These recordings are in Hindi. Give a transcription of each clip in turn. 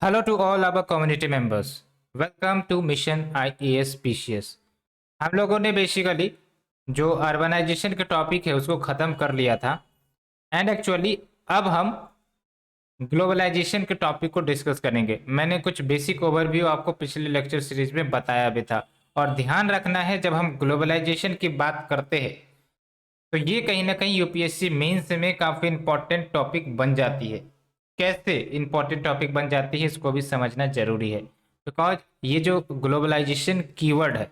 Hello to all our community members. Welcome to Mission IAS PCS. हम लोगों ने बेसिकली जो अर्बनाइजेशन का टॉपिक है उसको ख़त्म कर लिया था एंड एक्चुअली अब हम ग्लोबलाइजेशन के टॉपिक को डिस्कस करेंगे। मैंने कुछ बेसिक ओवरव्यू आपको पिछले लेक्चर सीरीज में बताया भी था और ध्यान रखना है जब हम ग्लोबलाइजेशन की बात करते हैं तो ये कहीं ना कहीं यूपीएससी मेंस में काफ़ी इंपॉर्टेंट टॉपिक बन जाती है। कैसे इंपॉर्टेंट टॉपिक बन जाती है इसको भी समझना जरूरी है, बिकॉज ये जो ग्लोबलाइजेशन कीवर्ड है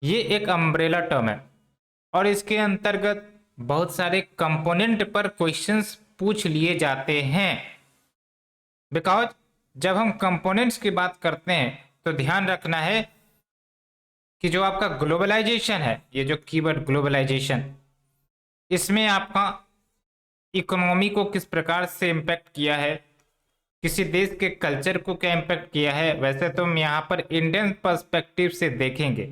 ये एक अम्ब्रेला टर्म है और इसके अंतर्गत बहुत सारे कंपोनेंट पर क्वेश्चंस पूछ लिए जाते हैं। बिकॉज जब हम कंपोनेंट्स की बात करते हैं तो ध्यान रखना है कि जो आपका ग्लोबलाइजेशन है, ये जो कीवर्ड ग्लोबलाइजेशन, इसमें आपका इकोनॉमी को किस प्रकार से इम्पैक्ट किया है, किसी देश के कल्चर को क्या इम्पैक्ट किया है। वैसे तो हम यहाँ पर इंडियन पर्सपेक्टिव से देखेंगे,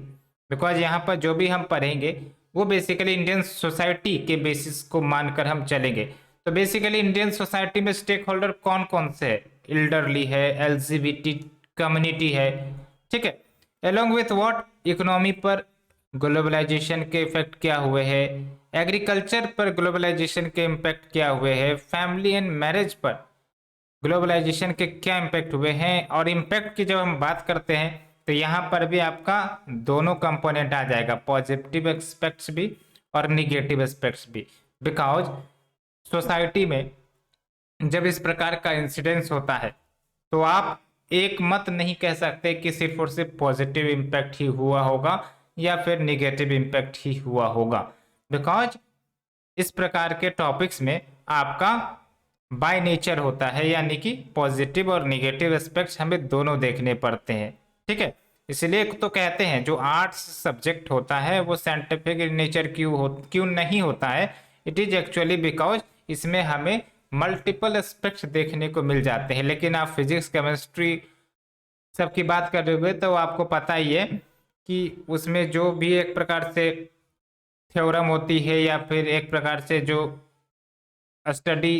बिकॉज यहाँ पर जो भी हम पढ़ेंगे वो बेसिकली इंडियन सोसाइटी के बेसिस को मानकर हम चलेंगे। तो बेसिकली इंडियन सोसाइटी में स्टेक होल्डर कौन कौन से है, एल्डरली है, एलजीबीटी कम्युनिटी है, ठीक है। एलोंग विथ व्हाट, इकोनॉमी पर ग्लोबलाइजेशन के इफेक्ट क्या हुए हैं, एग्रीकल्चर पर ग्लोबलाइजेशन के इम्पैक्ट क्या हुए हैं, फैमिली एंड मैरिज पर ग्लोबलाइजेशन के क्या इम्पैक्ट हुए हैं। और इम्पैक्ट की जब हम बात करते हैं तो यहाँ पर भी आपका दोनों कंपोनेंट आ जाएगा, पॉजिटिव एस्पेक्ट्स भी और निगेटिव एस्पेक्ट्स भी। बिकॉज सोसाइटी में जब इस प्रकार का इंसिडेंस होता है तो आप एक मत नहीं कह सकते कि सिर्फ और सिर्फ पॉजिटिव इम्पैक्ट ही हुआ होगा या फिर निगेटिव इम्पैक्ट ही हुआ होगा। बिकॉज इस प्रकार के टॉपिक्स में आपका बाय नेचर होता है, यानी कि पॉजिटिव और निगेटिव एस्पेक्ट्स हमें दोनों देखने पड़ते हैं, ठीक है। इसलिए तो कहते हैं जो आर्ट्स सब्जेक्ट होता है वो साइंटिफिक इन नेचर क्यों नहीं होता है। इट इज एक्चुअली बिकॉज इसमें हमें मल्टीपल एस्पेक्ट्स देखने को मिल जाते हैं। लेकिन आप फिजिक्स केमिस्ट्री सबकी बात कर रहे हुए तो आपको पता ही है कि उसमें जो भी एक प्रकार से थ्योरम होती है या फिर एक प्रकार से जो स्टडी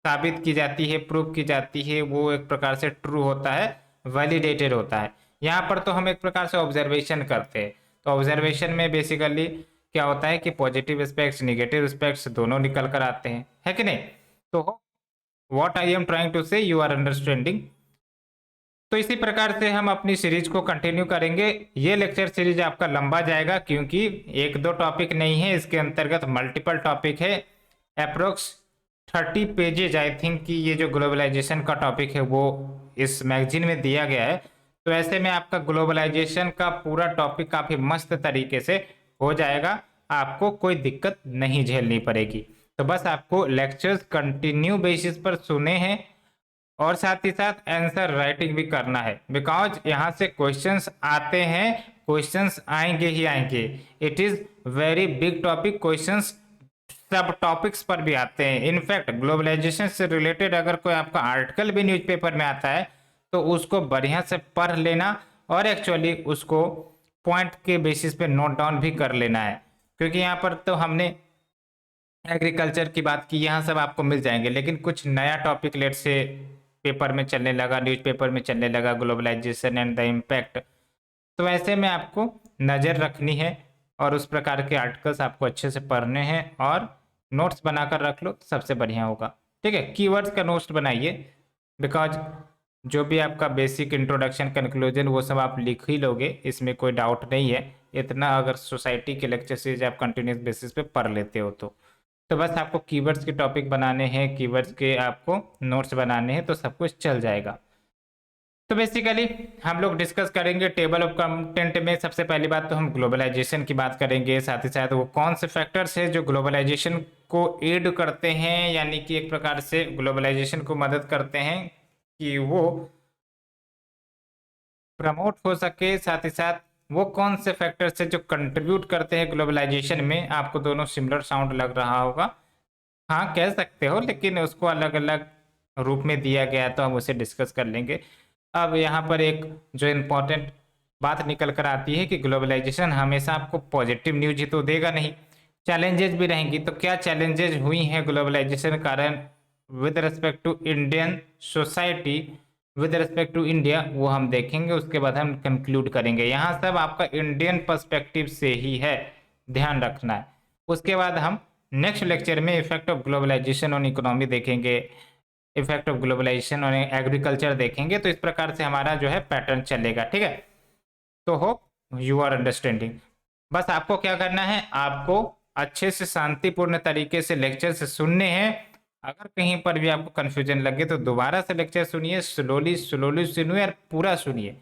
साबित की जाती है, प्रूव की जाती है, वो एक प्रकार से ट्रू होता है, वैलिडेटेड होता है। यहाँ पर तो हम एक प्रकार से ऑब्जर्वेशन करते हैं। तो ऑब्जर्वेशन में बेसिकली क्या होता है कि पॉजिटिव एस्पेक्ट्स निगेटिव एस्पेक्ट्स दोनों निकल कर आते हैं, है कि नहीं। तो what I am trying to say you are understanding. तो इसी प्रकार से हम अपनी सीरीज को कंटिन्यू करेंगे। ये लेक्चर सीरीज आपका लंबा जाएगा क्योंकि एक दो टॉपिक नहीं है, इसके अंतर्गत मल्टीपल टॉपिक है। अप्रोक्स 30 पेजेज आई थिंक कि ये जो ग्लोबलाइजेशन का टॉपिक है वो इस मैगजीन में दिया गया है। तो ऐसे में आपका ग्लोबलाइजेशन का पूरा टॉपिक काफ़ी मस्त तरीके से हो जाएगा, आपको कोई दिक्कत नहीं झेलनी पड़ेगी। तो बस आपको लेक्चर्स कंटिन्यू बेसिस पर सुने हैं और साथ ही साथ आंसर राइटिंग भी करना है। बिकॉज यहाँ से क्वेश्चंस आते हैं, क्वेश्चंस आएंगे ही आएंगे। It is very big topic, questions सब टॉपिक्स पर भी आते हैं। इनफैक्ट ग्लोबलाइजेशन से रिलेटेड अगर कोई आपका आर्टिकल भी न्यूज़पेपर में आता है तो उसको बढ़िया से पढ़ लेना और एक्चुअली उसको पॉइंट के बेसिस पे नोट डाउन भी कर लेना है। क्योंकि यहाँ पर तो हमने एग्रीकल्चर की बात की, यहाँ सब आपको मिल जाएंगे, लेकिन कुछ नया टॉपिक लेट से पेपर में चलने लगा, न्यूज़पेपर में चलने लगा, ग्लोबलाइजेशन एंड द इम्पैक्ट। तो ऐसे में आपको नज़र रखनी है और उस प्रकार के आर्टिकल्स आपको अच्छे से पढ़ने हैं और नोट्स बनाकर रख लो, सबसे बढ़िया होगा, ठीक है। कीवर्ड्स का नोट्स बनाइए, बिकॉज जो भी आपका बेसिक इंट्रोडक्शन कंक्लूजन वो सब आप लिख ही लोगे, इसमें कोई डाउट नहीं है। इतना अगर सोसाइटी के लेक्चर सीरीज आप कंटिन्यूस बेसिस पे पढ़ लेते हो तो बस आपको कीवर्ड्स के टॉपिक बनाने हैं, कीवर्ड्स के आपको नोट्स बनाने हैं, तो सब कुछ चल जाएगा। तो बेसिकली हम लोग डिस्कस करेंगे टेबल ऑफ कंटेंट में। सबसे पहली बात तो हम ग्लोबलाइजेशन की बात करेंगे, साथ ही साथ वो कौन से फैक्टर्स हैं जो ग्लोबलाइजेशन को एड करते हैं, यानी कि एक प्रकार से ग्लोबलाइजेशन को मदद करते हैं कि वो प्रमोट हो सके। साथ ही साथ वो कौन से फैक्टर्स है जो कंट्रीब्यूट करते हैं ग्लोबलाइजेशन में। आपको दोनों सिमिलर साउंड लग रहा होगा, हाँ कह सकते हो, लेकिन उसको अलग अलग रूप में दिया गया है तो हम उसे डिस्कस कर लेंगे। अब यहाँ पर एक जो इम्पोर्टेंट बात निकल कर आती है कि ग्लोबलाइजेशन हमेशा आपको पॉजिटिव न्यूज ही तो देगा नहीं, चैलेंजेस भी रहेंगी। तो क्या चैलेंजेस हुई हैं ग्लोबलाइजेशन कारण with respect to Indian society, with respect to India, वो हम देखेंगे। उसके बाद हम कंक्लूड करेंगे। यहाँ सब आपका इंडियन पर्सपेक्टिव से ही है, ध्यान रखना है। उसके बाद हम नेक्स्ट लेक्चर में effect of globalisation on economy देखेंगे, effect of globalisation on agriculture देखेंगे। तो इस प्रकार से हमारा जो है पैटर्न चलेगा, ठीक है। तो होप यू आर अंडरस्टैंडिंग। बस आपको क्या करना है, आपको अच्छे से शांतिपूर्ण तरीके से लेक्चर से सुनने हैं। अगर कहीं पर भी आपको कंफ्यूजन लगे तो दोबारा से लेक्चर सुनिए, स्लोली स्लोली सुनिए और पूरा सुनिए,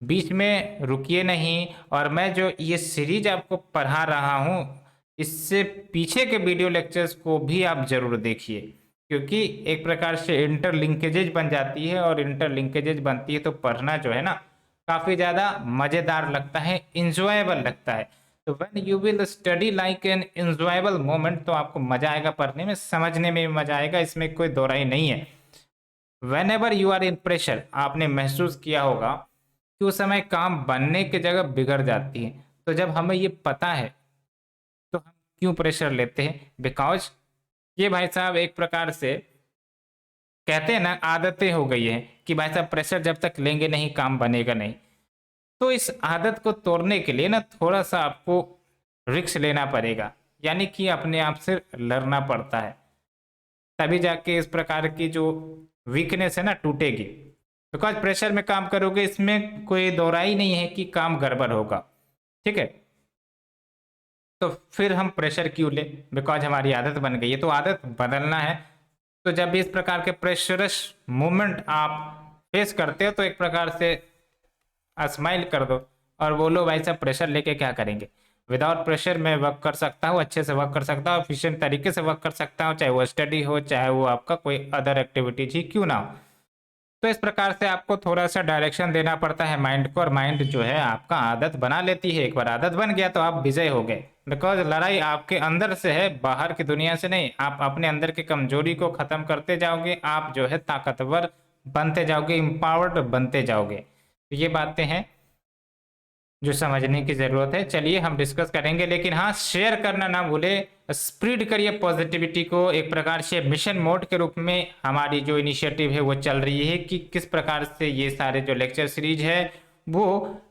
बीच में रुकिए नहीं। और मैं जो ये सीरीज आपको पढ़ा रहा हूँ, इससे पीछे के वीडियो लेक्चर्स को भी आप जरूर देखिए, क्योंकि एक प्रकार से इंटरलिंकेजेज बन जाती है, और इंटरलिंकेजेज बनती है तो पढ़ना जो है ना काफ़ी ज़्यादा मज़ेदार लगता है, इंजॉयबल लगता है। तो when you will study like an enjoyable moment, तो आपको मजा आएगा पढ़ने में, समझने में भी मजा आएगा, इसमें कोई दो राय नहीं है। Whenever you are in pressure, आपने महसूस किया होगा कि उस समय काम बनने की जगह बिगड़ जाती है। तो जब हमें ये पता है तो हम क्यों प्रेशर लेते हैं? बिकॉज ये भाई साहब एक प्रकार से कहते हैं ना, आदतें हो गई है कि भाई साहब प्रेशर जब तक लेंगे नहीं काम बनेगा नहीं। तो इस आदत को तोड़ने के लिए ना थोड़ा सा आपको रिस्क लेना पड़ेगा, यानी कि अपने आप से लड़ना पड़ता है, तभी जाके इस प्रकार की जो वीकनेस है ना टूटेगी। बिकॉज प्रेशर में काम करोगे, इसमें कोई दोहराई नहीं है कि काम गड़बड़ होगा, ठीक है। तो फिर हम प्रेशर क्यों ले? बिकॉज हमारी आदत बन गई है, तो आदत बदलना है। तो जब भी इस प्रकार के प्रेशरस मूवमेंट आप फेस करते हो तो एक प्रकार से स्माइल कर दो और बोलो भाई साहब प्रेशर लेके क्या करेंगे, विदाउट प्रेशर मैं वर्क कर सकता हूँ, अच्छे से वर्क कर सकता हूँ, एफिशिएंट तरीके से वर्क कर सकता हूँ, चाहे वो स्टडी हो चाहे वो आपका कोई अदर एक्टिविटीज ही क्यों ना हो। तो इस प्रकार से आपको थोड़ा सा डायरेक्शन देना पड़ता है माइंड को, और माइंड जो है आपका आदत बना लेती है। एक बार आदत बन गया तो आप विजय हो गए। बिकॉज लड़ाई आपके अंदर से है, बाहर की दुनिया से नहीं। आप अपने अंदर की कमजोरी को खत्म करते जाओगे, आप जो है ताकतवर बनते जाओगे, इम्पावर्ड बनते जाओगे। तो ये बातें हैं जो समझने की जरूरत है। चलिए हम डिस्कस करेंगे, लेकिन हाँ शेयर करना ना भूले, स्प्रेड करिए पॉजिटिविटी को। एक प्रकार से मिशन मोड के रूप में हमारी जो इनिशिएटिव है वो चल रही है कि किस प्रकार से ये सारे जो लेक्चर सीरीज है वो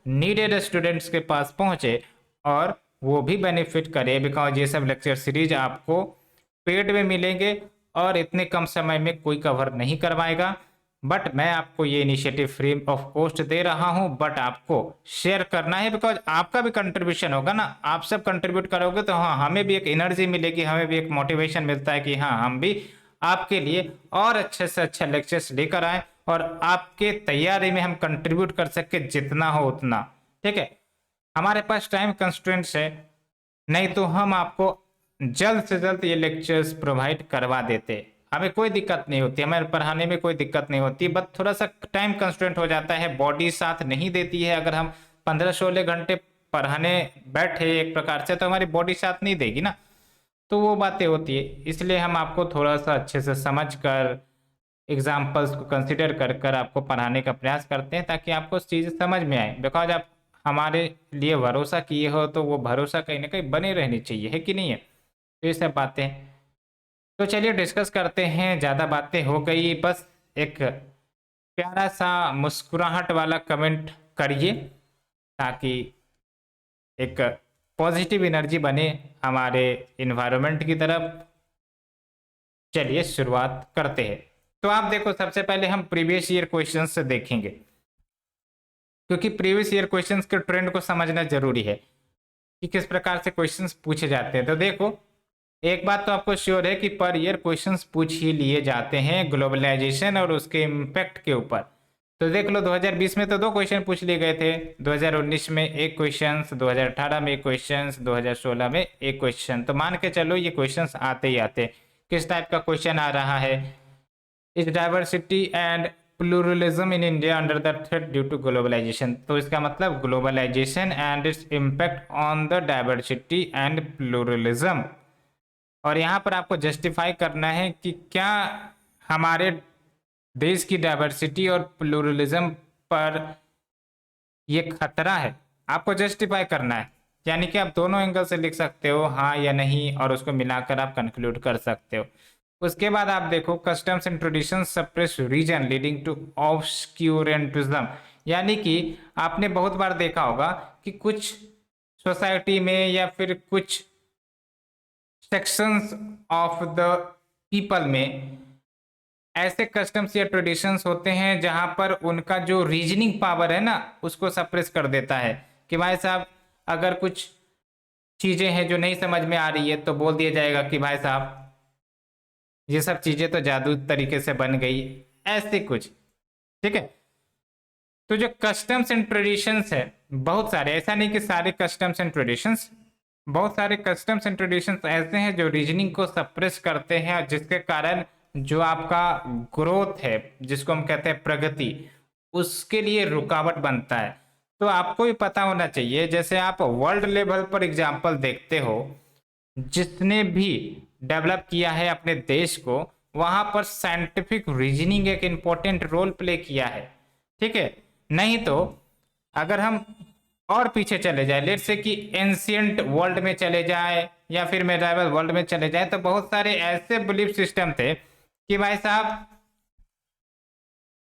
नीडेड स्टूडेंट्स के पास पहुंचे और वो भी बेनिफिट करे। बिकॉज ये सब लेक्चर सीरीज आपको पेड में मिलेंगे और इतने कम समय में कोई कवर नहीं करवाएगा। बट मैं आपको ये इनिशिएटिव फ्री ऑफ कॉस्ट दे रहा हूं, बट आपको शेयर करना है। बिकॉज आपका भी कंट्रीब्यूशन होगा ना, आप सब कंट्रीब्यूट करोगे तो हाँ हमें भी एक एनर्जी मिलेगी, हमें भी एक मोटिवेशन मिलता है कि हाँ हम भी आपके लिए और अच्छे से अच्छा लेक्चर्स लेकर आए और आपके तैयारी में हम कंट्रीब्यूट कर सके जितना हो उतना, ठीक है। हमारे पास टाइम कंस्ट्रेंट्स है, नहीं तो हम आपको जल्द से जल्द ये लेक्चर्स प्रोवाइड करवा देते, हमें कोई दिक्कत नहीं होती, हमें पढ़ाने में कोई दिक्कत नहीं होती। बट थोड़ा सा टाइम कंस्ट्रेंट हो जाता है, बॉडी साथ नहीं देती है। अगर हम 15-16 घंटे पढ़ाने बैठे एक प्रकार से तो हमारी बॉडी साथ नहीं देगी ना, तो वो बातें होती है। इसलिए हम आपको थोड़ा सा अच्छे से समझ कर एग्जाम्पल्स को कंसिडर कर कर आपको पढ़ाने का प्रयास करते हैं ताकि आपको चीज़ें समझ में आए। बिकॉज आप हमारे लिए भरोसा किए हो तो वो भरोसा कहीं ना कहीं बनी रहनी चाहिए, है कि नहीं है। तो ये सब बातें, तो चलिए डिस्कस करते हैं। ज़्यादा बातें हो गई, बस एक प्यारा सा मुस्कुराहट वाला कमेंट करिए ताकि एक पॉजिटिव एनर्जी बने हमारे इन्वायरमेंट की तरफ। चलिए शुरुआत करते हैं। तो आप देखो, सबसे पहले हम प्रीवियस ईयर क्वेश्चंस से देखेंगे, क्योंकि प्रीवियस ईयर क्वेश्चंस के ट्रेंड को समझना जरूरी है कि किस प्रकार से क्वेश्चंस पूछे जाते हैं। तो देखो, एक बात तो आपको श्योर है कि पर ईयर क्वेश्चंस पूछ ही लिए जाते हैं ग्लोबलाइजेशन और उसके इम्पैक्ट के ऊपर। तो देख लो 2020 में तो 2 क्वेश्चन पूछ लिए गए थे, 2019 में 1 क्वेश्चन, 2018 में 1 क्वेश्चन, 2016 में 1 क्वेश्चन। तो मान के चलो ये क्वेश्चंस आते ही आते। किस टाइप का क्वेश्चन आ रहा है? Is diversity and pluralism in India under the threat due to globalisation. तो इसका मतलब globalisation and its impact on the diversity and pluralism. और यहाँ पर आपको जस्टिफाई करना है कि क्या हमारे देश की डाइवर्सिटी और प्लूरलिज्म पर ये खतरा है, आपको जस्टिफाई करना है। यानी कि आप दोनों एंगल से लिख सकते हो हाँ या नहीं, और उसको मिलाकर आप कंक्लूड कर सकते हो। उसके बाद आप देखो customs and tradition suppress reason leading to obscurantism, यानी कि आपने बहुत बार देखा होगा कि कुछ सोसाइटी में या फिर कुछ सेक्शंस ऑफ द पीपल में ऐसे कस्टम्स या ट्रेडिशंस होते हैं जहां पर उनका जो रीजनिंग पावर है ना उसको सप्रेस कर देता है कि भाई साहब अगर कुछ चीजें हैं जो नहीं समझ में आ रही है तो बोल दिया जाएगा कि भाई साहब ये सब चीजें तो जादू तरीके से बन गई, ऐसे कुछ। ठीक है, तो जो कस्टम्स एंड ट्रेडिशंस है बहुत सारे, ऐसा नहीं कि सारे कस्टम्स एंड ट्रेडिशंस, बहुत सारे कस्टम्स एंड ट्रेडिशंस ऐसे हैं जो रीजनिंग को सप्रेस करते हैं और जिसके कारण जो आपका ग्रोथ है जिसको हम कहते हैं प्रगति, उसके लिए रुकावट बनता है। तो आपको भी पता होना चाहिए, जैसे आप वर्ल्ड लेवल पर एग्जाम्पल देखते हो, जिसने भी डेवलप किया है अपने देश को वहां पर साइंटिफिक रीजनिंग एक इंपॉर्टेंट रोल प्ले किया है। ठीक है, नहीं तो अगर हम और पीछे चले जाए, लेट से कि एंशियंट वर्ल्ड में चले जाए या फिर मेडाइवल वर्ल्ड में चले जाए, तो बहुत सारे ऐसे बिलीफ सिस्टम थे कि भाई साहब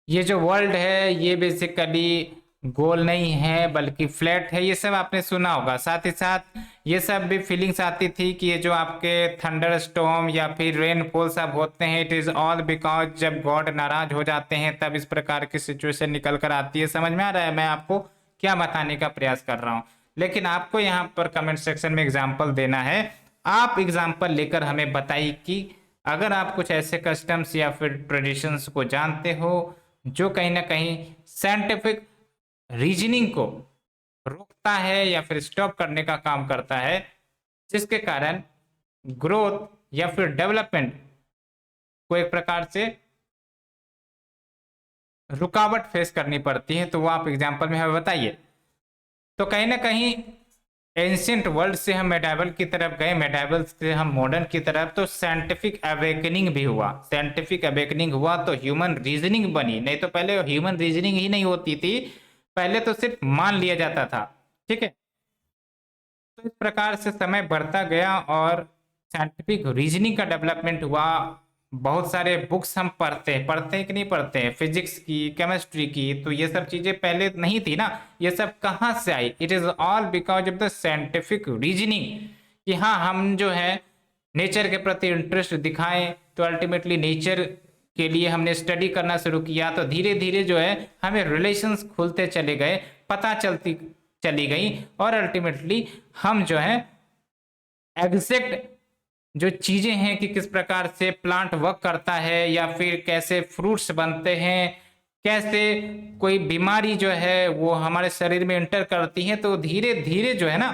ये जो वर्ल्ड है ये बेसिकली गोल नहीं है बल्कि फ्लैट है, ये सब आपने सुना होगा। साथ ही साथ ये सब भी फीलिंग्स आती थी कि ये जो आपके थंडर स्टॉर्म या फिर रेनफॉल सब होते हैं, इट इज ऑल बिकॉज जब गॉड नाराज हो जाते हैं तब इस प्रकार की सिचुएशन निकल कर आती है। समझ में आ रहा है मैं आपको क्या बताने का प्रयास कर रहा हूँ? लेकिन आपको यहाँ पर कमेंट सेक्शन में एग्जाम्पल देना है। आप एग्जाम्पल लेकर हमें बताइए कि अगर आप कुछ ऐसे कस्टम्स या फिर ट्रेडिशंस को जानते हो जो कहीं ना कहीं साइंटिफिक रीजनिंग को रोकता है या फिर स्टॉप करने का काम करता है, जिसके कारण ग्रोथ या फिर डेवलपमेंट को एक प्रकार से रुकावट फेस करनी पड़ती है, तो वो आप एग्जाम्पल में हमें बताइए। तो कहीं ना कहीं एंशियंट वर्ल्ड से हम मेडाइवल की तरफ गए, मेडाइवल से हम मॉडर्न की तरफ, तो साइंटिफिक अवेकनिंग भी हुआ। साइंटिफिक अवेकनिंग हुआ तो ह्यूमन रीजनिंग बनी, नहीं तो पहले ह्यूमन रीजनिंग ही नहीं होती थी, पहले तो सिर्फ मान लिया जाता था। ठीक है, तो इस प्रकार से समय बढ़ता गया और साइंटिफिक रीजनिंग का डेवलपमेंट हुआ। बहुत सारे बुक्स हम पढ़ते हैं कि नहीं पढ़ते हैं, फिजिक्स की, केमिस्ट्री की, तो ये सब चीजें पहले नहीं थी ना, ये सब कहाँ से आई? It is all because of the scientific reasoning कि हाँ हम जो है नेचर के प्रति इंटरेस्ट दिखाएं, तो अल्टीमेटली नेचर के लिए हमने स्टडी करना शुरू किया, तो धीरे धीरे जो है हमें रिलेशंस खुलते चले गए, पता चलती चली गई, और अल्टीमेटली हम जो है एग्जैक्ट जो चीजें हैं कि किस प्रकार से प्लांट वर्क करता है या फिर कैसे फ्रूट्स बनते हैं, कैसे कोई बीमारी जो है वो हमारे शरीर में इंटर करती है, तो धीरे धीरे जो है ना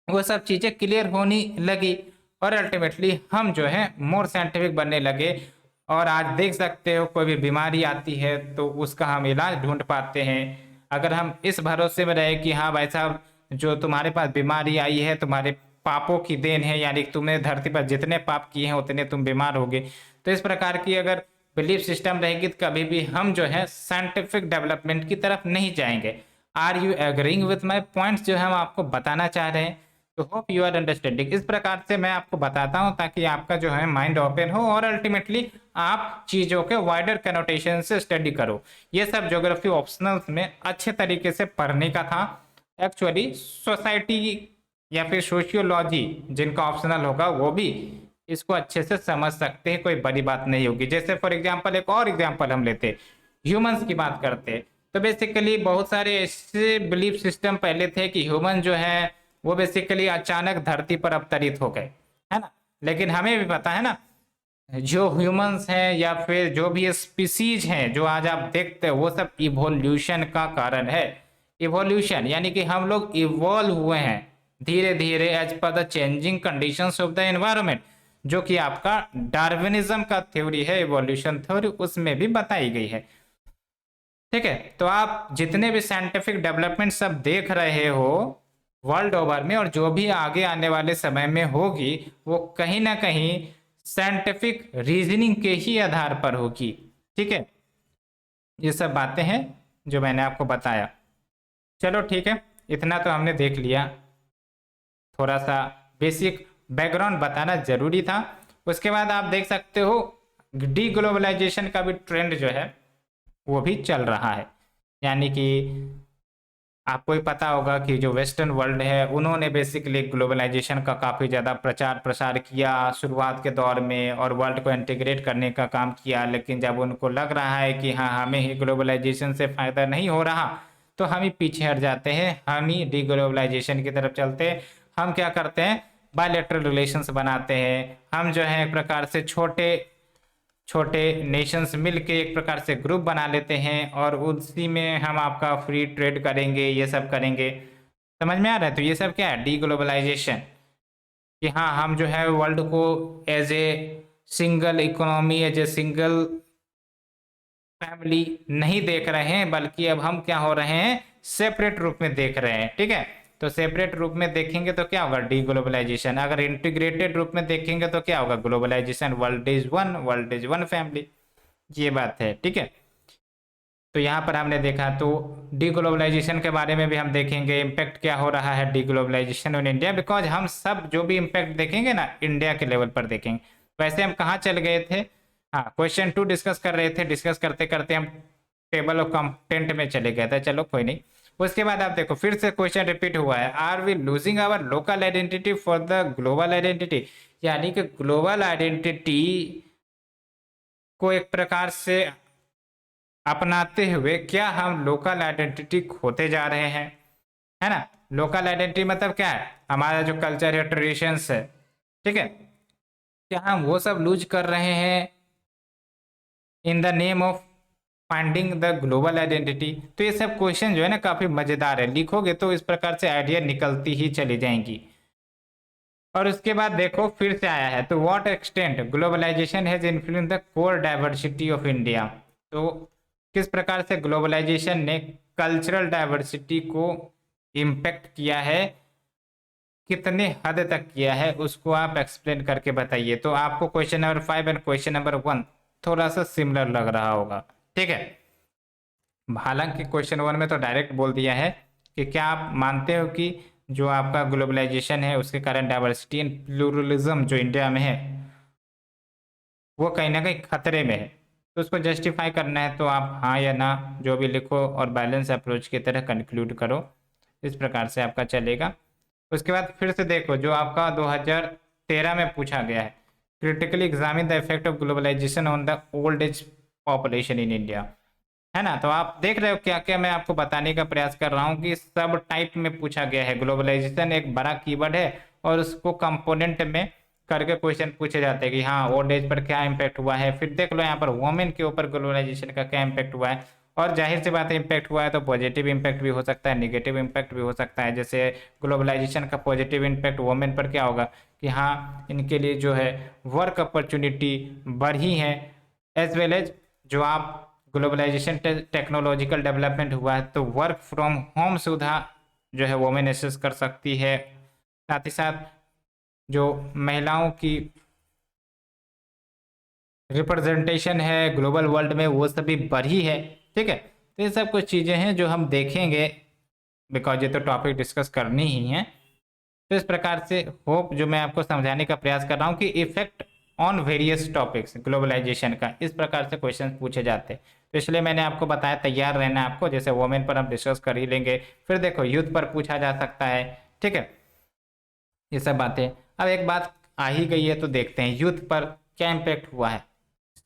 वो सब चीजें क्लियर होने लगी और अल्टीमेटली हम जो है मोर साइंटिफिक बनने लगे। और आज देख सकते हो कोई भी बीमारी आती है तो उसका हम इलाज ढूंढ पाते हैं। अगर हम इस भरोसे में रहे कि हाँ भाई साहब जो तुम्हारे पास बीमारी आई है तुम्हारे पापों की देन है, यानी तुमने धरती पर जितने पाप किए हैं उतने तुम बीमार होगे, तो इस प्रकार की अगर बिलीफ सिस्टम रहेगी तो कभी भी हम जो है साइंटिफिक डेवलपमेंट की तरफ नहीं जाएंगे। Are you agreeing with my points जो है हम आपको बताना चाह रहे हैं? तो होप यू आर अंडरस्टैंडिंग। इस प्रकार से मैं आपको बताता हूं ताकि आपका जो है माइंड ओपन हो और अल्टीमेटली आप चीजों के वाइडर कनोटेशन से स्टडी करो। ये सब ज्योग्राफी ऑप्शनल्स में अच्छे तरीके से पढ़ने का था। एक्चुअली सोसाइटी या फिर सोशियोलॉजी जिनका ऑप्शनल होगा वो भी इसको अच्छे से समझ सकते हैं, कोई बड़ी बात नहीं होगी। जैसे फॉर एग्जांपल एक और एग्जांपल हम लेते, ह्यूमंस की बात करते, तो बेसिकली बहुत सारे ऐसे बिलीफ सिस्टम पहले थे कि ह्यूमन जो है वो बेसिकली अचानक धरती पर अवतरित हो गए, है ना। लेकिन हमें भी पता है ना जो ह्यूमंस हैं या फिर जो भी स्पीसीज हैं जो आज आप देखते हो वो सब इवोल्यूशन का कारण है। इवोल्यूशन यानी कि हम लोग इवॉल्व हुए हैं धीरे धीरे as per the changing conditions of the environment, जो कि आपका डार्विनिज्म का थ्योरी है, इवोल्यूशन थ्योरी, उसमें भी बताई गई है। ठीक है, तो आप जितने भी साइंटिफिक डेवलपमेंट सब देख रहे हो वर्ल्ड ओवर में और जो भी आगे आने वाले समय में होगी वो कहीं ना कहीं साइंटिफिक रीजनिंग के ही आधार पर होगी। ठीक है, ये सब बातें हैं जो मैंने आपको बताया। चलो ठीक है, इतना तो हमने देख लिया, थोड़ा सा बेसिक बैकग्राउंड बताना जरूरी था। उसके बाद आप देख सकते हो डी ग्लोबलाइजेशन का भी ट्रेंड जो है वो भी चल रहा है। यानी कि आपको ही पता होगा कि जो वेस्टर्न वर्ल्ड है उन्होंने बेसिकली ग्लोबलाइजेशन का काफ़ी ज़्यादा प्रचार प्रसार किया शुरुआत के दौर में, और वर्ल्ड को इंटीग्रेट करने का काम किया। लेकिन जब उनको लग रहा है कि हाँ हमें ही ग्लोबलाइजेशन से फ़ायदा नहीं हो रहा, तो हम ही पीछे हट जाते हैं, हम ही डी ग्लोबलाइजेशन की तरफ चलते हैं। हम क्या करते हैं, बायलैटरल रिलेशंस बनाते हैं। हम जो है एक प्रकार से छोटे छोटे नेशंस मिलके एक प्रकार से ग्रुप बना लेते हैं, और उसी में हम आपका फ्री ट्रेड करेंगे, ये सब करेंगे। समझ में आ रहा है? तो ये सब क्या है, डी ग्लोबलाइजेशन। कि हाँ हम जो है वर्ल्ड को as a single economy, as a single family नहीं देख रहे हैं, बल्कि अब हम क्या हो रहे हैं, सेपरेट रूप में देख रहे हैं। ठीक है, तो सेपरेट रूप में देखेंगे तो क्या होगा, डी ग्लोबलाइजेशन। अगर इंटीग्रेटेड रूप में देखेंगे तो क्या होगा, globalisation. World is one family, ये बात है। ठीक है, तो यहाँ पर हमने देखा, तो डी ग्लोबलाइजेशन के बारे में भी हम देखेंगे, इम्पैक्ट क्या हो रहा है deglobalisation on India. Because हम सब जो भी इम्पैक्ट देखेंगे ना, इंडिया के लेवल पर देखेंगे। वैसे हम कहाँ चल गए थे, हाँ क्वेश्चन 2 डिस्कस कर रहे थे, डिस्कस करते करते हम टेबल ऑफ कंटेंट में चले गए थे। चलो कोई नहीं। उसके बाद आप देखो फिर से क्वेश्चन रिपीट हुआ है, are we losing our local identity for the global identity. यानी कि ग्लोबल आइडेंटिटी को एक प्रकार से अपनाते हुए क्या हम लोकल आइडेंटिटी खोते जा रहे हैं, है ना। लोकल आइडेंटिटी मतलब क्या है, हमारा जो कल्चर है, ट्रेडिशंस है। ठीक है, क्या हम वो सब लूज कर रहे हैं in the name of finding the global identity. तो ये सब क्वेश्चन जो है ना काफी मजेदार है, लिखोगे तो इस प्रकार से आइडिया निकलती ही चली जाएंगी। और उसके बाद देखो फिर से आया है, तो what extent globalisation has influence the core diversity of India. तो किस प्रकार से ग्लोबलाइजेशन ने कल्चरल डाइवर्सिटी को इम्पेक्ट किया है, कितने हद तक किया है, उसको आप एक्सप्लेन करके बताइए। तो आपको question number 5 and question number 1 थोड़ा सा सिमिलर लग रहा होगा। ठीक है, हालांकि क्वेश्चन 1 में तो डायरेक्ट बोल दिया है कि क्या आप मानते हो कि जो आपका ग्लोबलाइजेशन है उसके कारण डाइवर्सिटी एंड प्लूरलिज्म जो इंडिया में है वो कहीं ना कहीं खतरे में है। तो उसको जस्टिफाई करना है, तो आप हाँ या ना जो भी लिखो और बैलेंस अप्रोच की तरह कंक्लूड करो। इस प्रकार से आपका चलेगा। उसके बाद फिर से देखो जो आपका 2013 में पूछा गया है, critically examine the effect of globalisation on the old age population in India, है ना। तो आप देख रहे हो क्या क्या मैं आपको बताने का प्रयास कर रहा हूँ कि सब टाइप में पूछा गया है। ग्लोबलाइजेशन एक बड़ा कीवर्ड है और उसको कंपोनेंट में करके क्वेश्चन पूछे जाते हैं कि हाँ ओल्ड एज पर क्या इम्पैक्ट हुआ है। फिर देख लो यहाँ पर वुमेन के ऊपर ग्लोबलाइजेशन का क्या इम्पैक्ट हुआ है, और जाहिर सी बात है इम्पैक्ट हुआ है तो पॉजिटिव इम्पैक्ट भी हो सकता है, नेगेटिव इम्पैक्ट भी हो सकता है। जैसे ग्लोबलाइजेशन का पॉजिटिव इम्पैक्ट वुमेन पर क्या होगा कि हाँ इनके लिए जो है वर्क अपॉर्चुनिटी बढ़ी है, एज वेल एज जो आप ग्लोबलाइजेशन टेक्नोलॉजिकल डेवलपमेंट हुआ है तो वर्क फ्रॉम होम सुविधा जो है वोमेन एक्सेस कर सकती है। साथ ही साथ जो महिलाओं की रिप्रेजेंटेशन है ग्लोबल वर्ल्ड में वो सभी बढ़ी है। ठीक है, तो ये सब कुछ चीज़ें हैं जो हम देखेंगे, बिकॉज ये तो टॉपिक डिस्कस करनी ही है। तो इस प्रकार से होप जो मैं आपको समझाने का प्रयास कर रहा हूँ कि effect on various topics globalisation का इस प्रकार से क्वेश्चन पूछे जाते हैं। तो इसलिए मैंने आपको बताया तैयार रहना आपको। जैसे वोमेन पर हम डिस्कस कर ही लेंगे, फिर देखो यूथ पर पूछा जा सकता है। ठीक है, ये सब बातें। अब एक बात आ ही गई है तो देखते हैं यूथ पर क्या इम्पेक्ट हुआ है।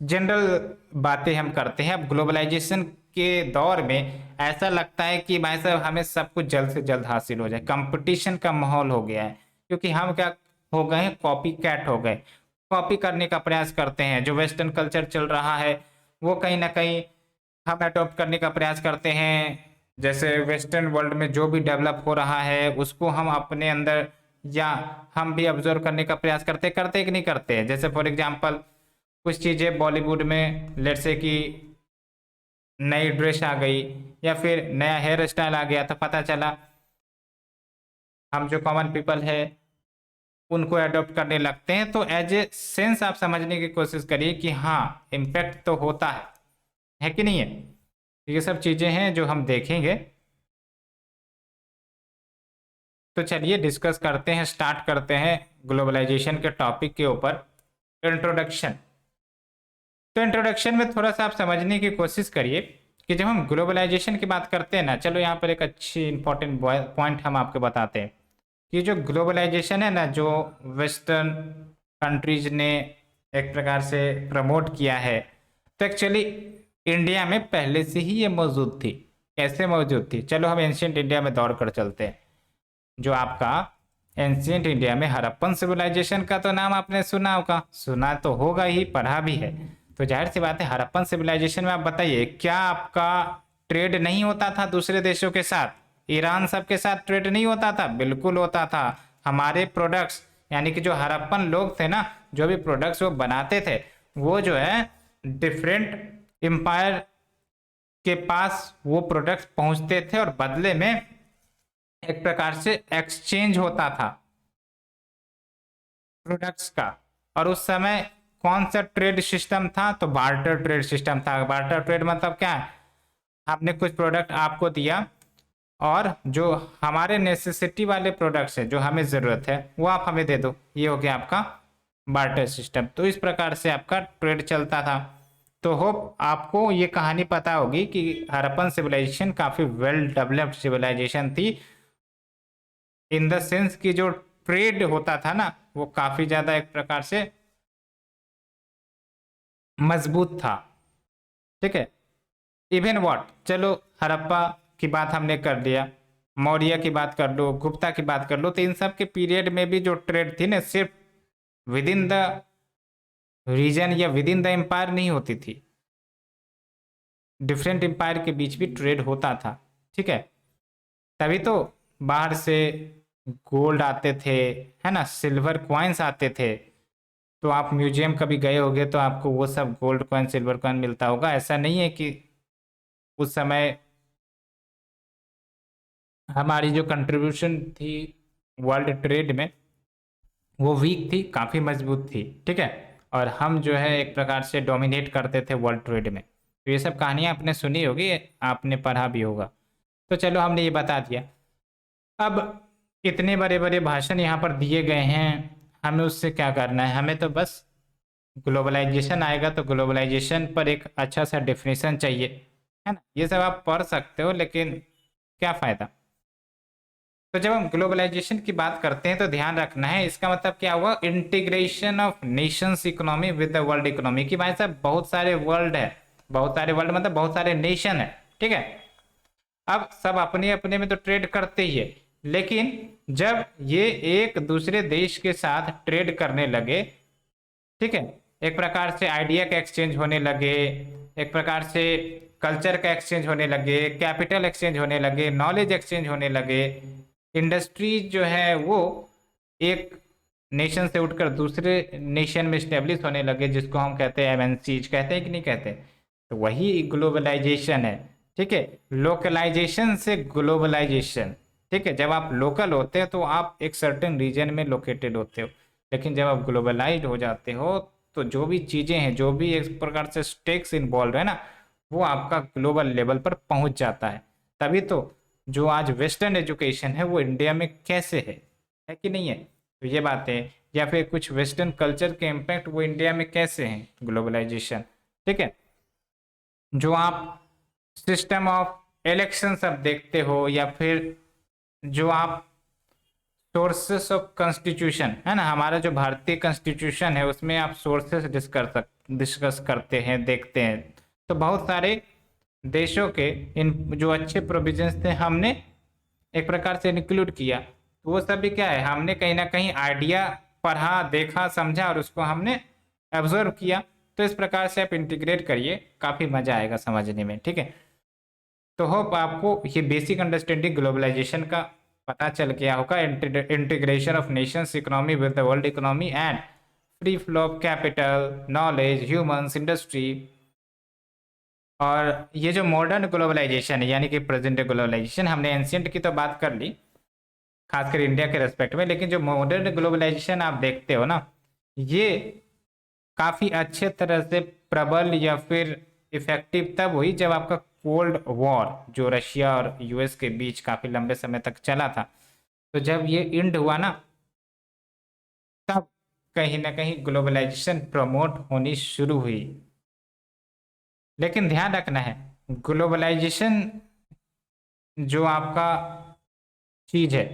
जनरल बातें हम करते हैं। अब ग्लोबलाइजेशन के दौर में ऐसा लगता है कि भाई साहब हमें सब कुछ जल्द से जल्द हासिल हो जाए, कंपटीशन का माहौल हो गया है। क्योंकि हम क्या हो गए हैं, कॉपी कैट हो गए, कॉपी करने का प्रयास करते हैं। जो वेस्टर्न कल्चर चल रहा है वो कहीं ना कहीं हम अडॉप्ट करने का प्रयास करते हैं। जैसे वेस्टर्न वर्ल्ड में जो भी डेवलप हो रहा है उसको हम अपने अंदर या हम भी ऑब्जर्व करने का प्रयास करते करते कि नहीं करते हैं। जैसे फॉर एग्जांपल कुछ चीज़ें बॉलीवुड में लेट से कि नई ड्रेस आ गई या फिर नया हेयर स्टाइल आ गया तो पता चला हम जो कॉमन पीपल है उनको अडॉप्ट करने लगते हैं। तो एज ए सेंस आप समझने की कोशिश करिए कि हाँ इम्पैक्ट तो होता है कि नहीं है। ये सब चीज़ें हैं जो हम देखेंगे। तो चलिए डिस्कस करते हैं, स्टार्ट करते हैं ग्लोबलाइजेशन के टॉपिक के ऊपर। इंट्रोडक्शन। तो इंट्रोडक्शन में थोड़ा सा आप समझने की कोशिश करिए कि जब हम ग्लोबलाइजेशन की बात करते हैं ना, चलो यहाँ पर एक अच्छी इंपॉर्टेंट पॉइंट हम आपको बताते हैं कि जो ग्लोबलाइजेशन है ना, जो वेस्टर्न कंट्रीज ने एक प्रकार से प्रमोट किया है, तो एक्चुअली इंडिया में पहले से ही ये मौजूद थी। कैसे मौजूद थी, चलो हम एंशियंट इंडिया में दौड़ कर चलते हैं। जो आपका एंशियंट इंडिया में हड़प्पन सिविलाइजेशन का तो नाम आपने सुना होगा, सुना तो होगा ही, पढ़ा भी है। तो जाहिर सी बात है, हड़प्पन सिविलाइजेशन में आप बताइए, क्या आपका ट्रेड नहीं होता था दूसरे देशों के साथ? ईरान सब के साथ ट्रेड नहीं होता था? बिल्कुल होता था। हमारे प्रोडक्ट्स, यानी कि जो हड़प्पन लोग थे ना, जो भी प्रोडक्ट्स वो बनाते थे, वो जो है डिफरेंट एम्पायर के पास वो प्रोडक्ट्स पहुंचते थे और बदले में एक प्रकार से एक्सचेंज होता था प्रोडक्ट्स का। और उस समय कौन सा ट्रेड सिस्टम था? तो बार्टर ट्रेड सिस्टम था। बार्टर ट्रेड मतलब क्या है? आपने कुछ प्रोडक्ट आपको दिया और जो हमारे नेसेसिटी वाले प्रोडक्ट्स हैं, जो हमें ज़रूरत है, वो आप हमें दे दो। ये हो गया आपका बार्टर सिस्टम। तो इस प्रकार से आपका ट्रेड चलता था। तो होप आपको ये कहानी पता होगी कि हड़प्पन सिविलाइजेशन काफ़ी वेल डेवलप्ड सिविलाइजेशन थी, इन द सेंस कि जो ट्रेड होता था ना, वो काफ़ी ज़्यादा एक प्रकार से मजबूत था। ठीक है। इवन व्हाट, चलो हड़प्पा की बात हमने कर लिया, मौर्य की बात कर लो, गुप्ता की बात कर लो, तो इन सब के पीरियड में भी जो ट्रेड थी ना, सिर्फ विद इन द रीजन या विद इन द एम्पायर नहीं होती थी, डिफरेंट एम्पायर के बीच भी ट्रेड होता था। ठीक है। तभी तो बाहर से गोल्ड आते थे, है ना, सिल्वर कॉइन्स आते थे। तो आप म्यूजियम कभी गए होगे तो आपको वो सब गोल्ड कॉइन सिल्वर कॉइन मिलता होगा। ऐसा नहीं है कि उस समय हमारी जो कंट्रीब्यूशन थी वर्ल्ड ट्रेड में, वो वीक थी, काफ़ी मजबूत थी। ठीक है। और हम जो है एक प्रकार से डोमिनेट करते थे वर्ल्ड ट्रेड में। तो ये सब कहानियाँ आपने सुनी होगी, आपने पढ़ा भी होगा। तो चलो हमने ये बता दिया। अब इतने बड़े बड़े भाषण यहाँ पर दिए गए हैं, हमें उससे क्या करना है? हमें तो बस ग्लोबलाइजेशन आएगा तो ग्लोबलाइजेशन पर एक अच्छा सा डेफिनेशन चाहिए, है ना। ये सब आप पढ़ सकते हो, लेकिन क्या फ़ायदा? तो जब हम ग्लोबलाइजेशन की बात करते हैं तो ध्यान रखना है, इसका मतलब क्या हुआ? Integration of Nations economy with the world economy. की भाई साहब बहुत सारे वर्ल्ड है, बहुत सारे वर्ल्ड मतलब बहुत सारे नेशन है। ठीक है। अब सब अपने अपने में तो ट्रेड करते ही है, लेकिन जब ये एक दूसरे देश के साथ ट्रेड करने लगे, ठीक है, एक प्रकार से आइडिया का एक्सचेंज होने लगे, एक प्रकार से कल्चर का एक्सचेंज होने लगे, कैपिटल एक्सचेंज होने लगे, नॉलेज एक्सचेंज होने लगे, इंडस्ट्री जो है वो एक नेशन से उठकर दूसरे नेशन में स्टेब्लिश होने लगे, जिसको हम कहते हैं एमएनसीज, कहते हैं कि नहीं कहते? तो वही ग्लोबलाइजेशन है। ठीक है। लोकलाइजेशन से ग्लोबलाइजेशन। ठीक है। जब आप लोकल होते हैं तो आप एक सर्टेन रीजन में लोकेटेड होते हो, लेकिन जब आप ग्लोबलाइज हो जाते हो तो जो भी चीज़ें हैं, जो भी एक प्रकार से स्टेक्स इन्वॉल्व है ना, वो आपका ग्लोबल लेवल पर पहुंच जाता है। तभी तो जो आज वेस्टर्न एजुकेशन है वो इंडिया में कैसे है कि नहीं है? तो ये बातें, या फिर कुछ वेस्टर्न कल्चर के इम्पैक्ट वो इंडिया में कैसे हैं, ग्लोबलाइजेशन। ठीक है। जो आप सिस्टम ऑफ इलेक्शन सब देखते हो, या फिर जो आप सोर्सेस ऑफ कॉन्स्टिट्यूशन है ना, हमारा जो भारतीय कॉन्स्टिट्यूशन है उसमें आप सोर्सेस डिस्कस करते हैं, देखते हैं, तो बहुत सारे देशों के इन जो अच्छे प्रोविजंस थे हमने एक प्रकार से इंक्लूड किया। तो वो सब भी क्या है, हमने कहीं ना कहीं आइडिया पढ़ा, देखा, समझा और उसको हमने ऑब्जर्व किया। तो इस प्रकार से आप इंटीग्रेट करिए, काफ़ी मज़ा आएगा समझने में। ठीक है। तो होप आपको ये बेसिक अंडरस्टैंडिंग ग्लोबलाइजेशन का पता चल गया होगा। Integration of Nations economy with the world economy and free flow of capital, knowledge, humans, industry. और ये जो मॉडर्न ग्लोबलाइजेशन है, यानी कि प्रेजेंट ग्लोबलाइजेशन, हमने एंशियंट की तो बात कर ली खासकर इंडिया के रेस्पेक्ट में, लेकिन जो मॉडर्न ग्लोबलाइजेशन आप देखते हो ना, ये काफ़ी अच्छे तरह से प्रबल या फिर इफेक्टिव तब हुई जब आपका कोल्ड वॉर, जो रशिया और यूएस के बीच काफ़ी लंबे समय तक चला था, तो जब ये इंड हुआ ना, तब कहीं ना कहीं ग्लोबलाइजेशन प्रमोट होनी शुरू हुई। लेकिन ध्यान रखना है, ग्लोबलाइजेशन जो आपका चीज है